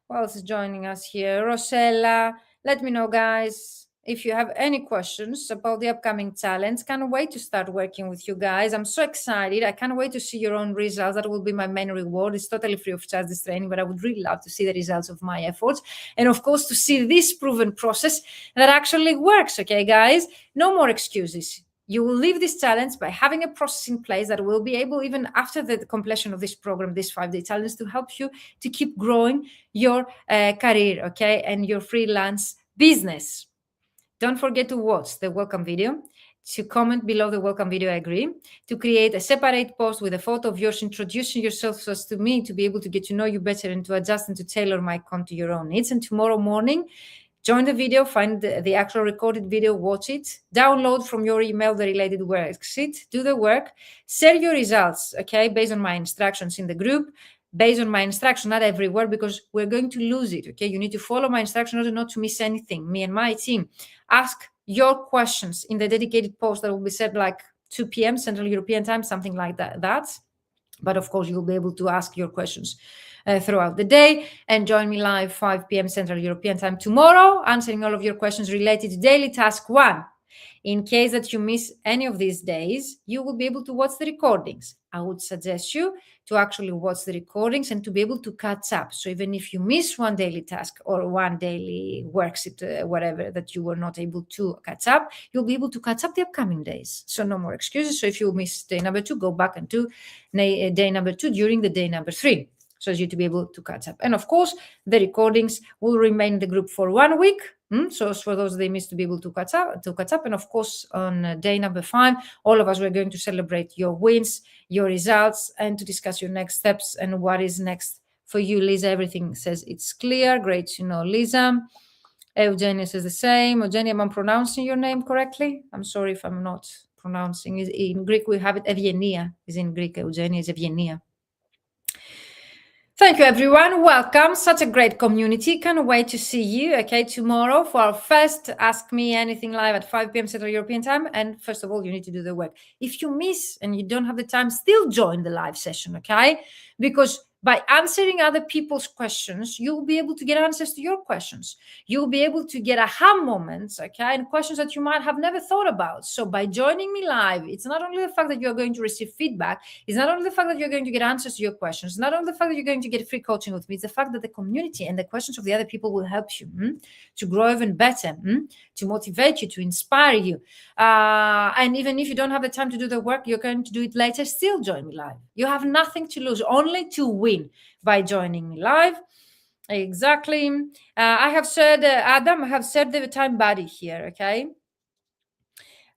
who else is joining us here? Rosella. Let me know, guys, if you have any questions about the upcoming challenge. Can't wait to start working with you guys. I'm so excited. I can't wait to see your own results. That will be my main reward. It's totally free of charge, this training, but I would really love to see the results of my efforts. And of course, to see this proven process that actually works. Okay, guys, no more excuses. you will leave this challenge by having a process in place that will be able, even after the completion of this program, this 5-day challenge, to help you to keep growing your career, okay, and your freelance business. Don't forget to watch the welcome video, to comment below the welcome video, I agree, to create a separate post with a photo of yours introducing yourself so as to me to be able to get to know you better and to adjust and to tailor my content to your own needs. And tomorrow morning, join the video, find the actual recorded video, watch it, download from your email the related worksheet, do the work, share your results, okay, based on my instructions in the group, based on my instruction, not everywhere, because we're going to lose it, okay? You need to follow my instruction in order not to miss anything, me and my team. Ask your questions in the dedicated post that will be set like 2 p.m. Central European time, something like that. But of course, you'll be able to ask your questions throughout the day, and join me live 5 p.m. Central European time tomorrow, answering all of your questions related to daily task 1. In case that you miss any of these days, you will be able to watch the recordings. I would suggest you to actually watch the recordings and to be able to catch up. So even if you miss one daily task or one daily worksheet, whatever, that you were not able to catch up, you'll be able to catch up the upcoming days. So no more excuses. So if you miss day number 2, go back and do day number 2 during the day number 3. So as you to be able to catch up. And of course, the recordings will remain in the group for 1 week. So for those they missed, to be able to catch up. And of course, on day number 5, all of us were going to celebrate your wins, your results, and to discuss your next steps and what is next for you. Lisa, everything says it's clear. Great to know, Lisa. Eugenia says the same. Eugenia, am I pronouncing your name correctly? I'm sorry if I'm not pronouncing it. In Greek, we have it Eugenia. Is in Greek, Eugenia is Eugenia. Thank you, everyone. Welcome. Such a great community. Can't wait to see you, okay, tomorrow for our first Ask Me Anything live at 5 p.m. Central European time. And first of all, you need to do the work. If you miss and you don't have the time, still join the live session, okay? Because by answering other people's questions, you'll be able to get answers to your questions. You'll be able to get aha moments, okay, and questions that you might have never thought about. So by joining me live, it's not only the fact that you're going to receive feedback, it's not only the fact that you're going to get answers to your questions, it's not only the fact that you're going to get free coaching with me, it's the fact that the community and the questions of the other people will help you to grow even better, to motivate you, to inspire you. And even if you don't have the time to do the work, you're going to do it later, still join me live. You have nothing to lose, only to win by joining me live. Exactly. I have said, Adam, I have said the time body here, okay?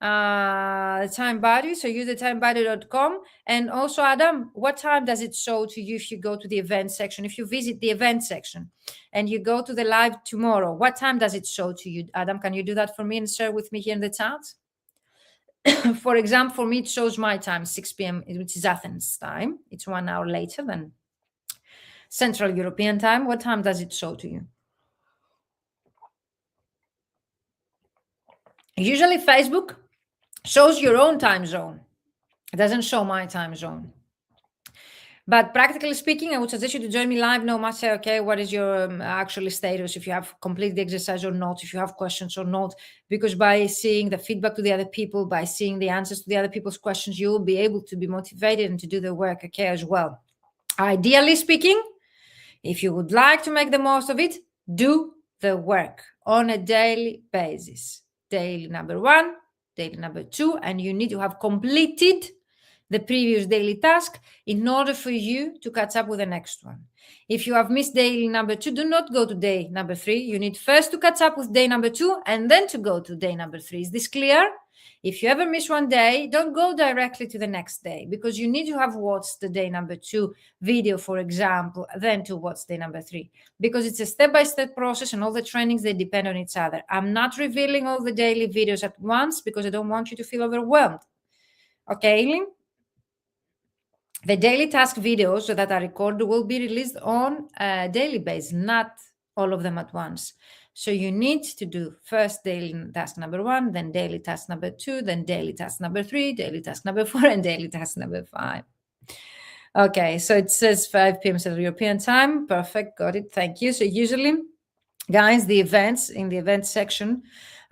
The time body, so use the timebody.com. And also, Adam, what time does it show to you if you go to the event section? If you visit the event section and you go to the live tomorrow, what time does it show to you? Adam, can you do that for me and share with me here in the chat? For example, for me, it shows my time, 6 p.m., which is Athens time. It's 1 hour later than Central European time. What time does it show to you? Usually Facebook shows your own time zone. It doesn't show my time zone. But practically speaking, I would suggest you to join me live, no matter, okay, what is your actual status, if you have completed the exercise or not, if you have questions or not, because by seeing the feedback to the other people, by seeing the answers to the other people's questions, you will be able to be motivated and to do the work, okay, as well. Ideally speaking, if you would like to make the most of it, do the work on a daily basis. Daily number 1, daily number 2, and you need to have completed the previous daily task in order for you to catch up with the next one. If you have missed daily number 2, do not go to day number 3. You need first to catch up with day number 2 and then to go to day number 3. Is this clear? If you ever miss one day, don't go directly to the next day, because you need to have watched the day number 2 video, for example, then to watch day number 3, because it's a step-by-step process and all the trainings, they depend on each other. I'm not revealing all the daily videos at once because I don't want you to feel overwhelmed. Okay? The daily task videos that are recorded will be released on a daily basis, not all of them at once. So you need to do first daily task number 1, then daily task number 2, then daily task number 3, daily task number 4, and daily task number 5. Okay, so it says 5 p.m. Central European time. Perfect, got it, thank you. So usually, guys, the events in the event section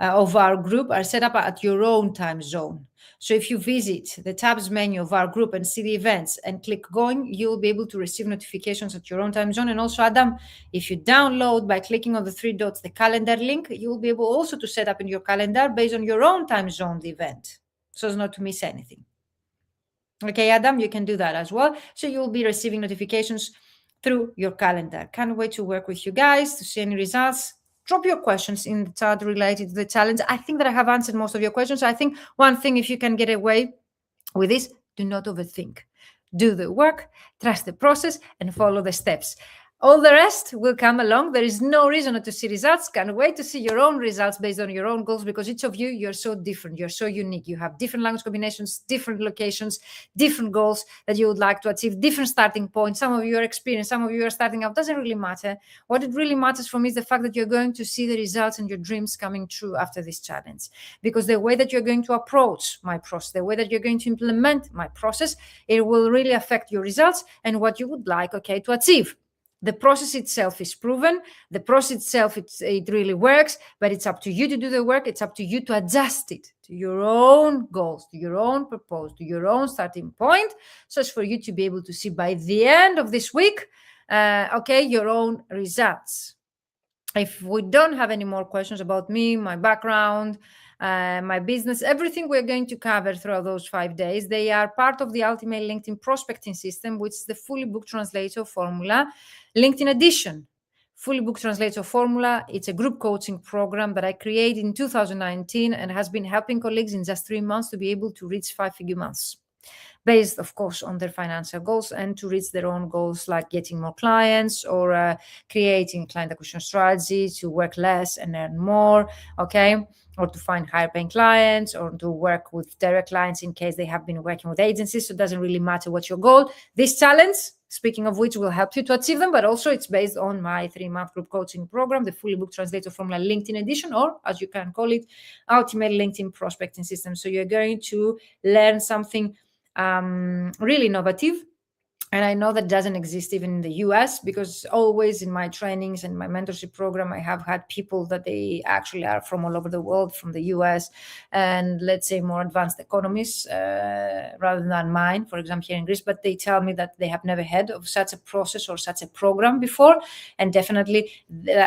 of our group are set up at your own time zone. So if you visit the tabs menu of our group and see the events and click going, you'll be able to receive notifications at your own time zone. And also, Adam, if you download by clicking on the 3 dots, the calendar link, you'll be able also to set up in your calendar based on your own time zone the event. so as not to miss anything. Okay, Adam, you can do that as well. So you'll be receiving notifications through your calendar. Can't wait to work with you guys, to see any results. Drop your questions in the chat related to the challenge. I think that I have answered most of your questions. I think one thing, if you can get away with this, do not overthink. Do the work, trust the process, and follow the steps. All the rest will come along. There is no reason not to see results. Can't wait to see your own results based on your own goals, because each of you, you're so different. You're so unique. You have different language combinations, different locations, different goals that you would like to achieve, different starting points. Some of you are experienced, some of you are starting out. Doesn't really matter. What it really matters for me is the fact that you're going to see the results and your dreams coming true after this challenge. Because the way that you're going to approach my process, the way that you're going to implement my process, it will really affect your results and what you would like, okay, to achieve. The process itself is proven. The process itself, it really works, but it's up to you to do the work. It's up to you to adjust it to your own goals, to your own purpose, to your own starting point, so as for you to be able to see by the end of this week, okay, your own results. If we don't have any more questions about me, my background, my business, everything we're going to cover throughout those 5 days, they are part of the Ultimate LinkedIn Prospecting System, which is the Fully Booked Translator Formula LinkedIn Edition. Fully Booked Translator Formula, it's a group coaching program that I created in 2019 and has been helping colleagues in just 3 months to be able to reach 5-figure months, based, of course, on their financial goals, and to reach their own goals, like getting more clients or creating client acquisition strategy to work less and earn more, okay? Or to find higher paying clients, or to work with direct clients in case they have been working with agencies. So it doesn't really matter what's your goal. This challenge, speaking of which, will help you to achieve them, but also it's based on my 3-month group coaching program, the Fully Booked Translator Formula LinkedIn Edition, or as you can call it, Ultimate LinkedIn Prospecting System. So you're going to learn something really innovative. And I know that doesn't exist even in the US, because always in my trainings and my mentorship program, I have had people that they actually are from all over the world, from the US and, let's say, more advanced economies rather than mine, for example, here in Greece. But they tell me that they have never heard of such a process or such a program before. And definitely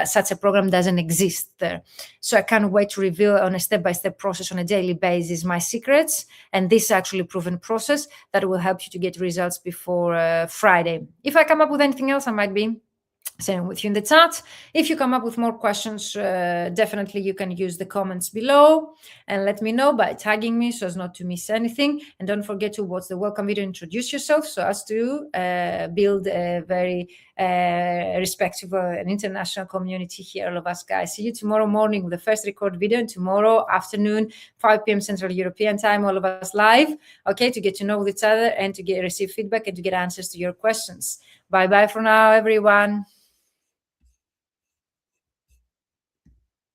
such a program doesn't exist there. So I can't wait to reveal on a step-by-step process on a daily basis my secrets. And this actually proven process that will help you to get results before Friday. If I come up with anything else, I might be sharing with you in the chat. If you come up with more questions, definitely you can use the comments below and let me know by tagging me so as not to miss anything. And don't forget to watch the welcome video, introduce yourself, so as to build a very respectable and international community here, all of us guys. See you tomorrow morning with the first record video, and tomorrow afternoon, 5 p.m. Central European time, all of us live, okay, to get to know each other and to receive feedback and to get answers to your questions. Bye-bye for now, everyone.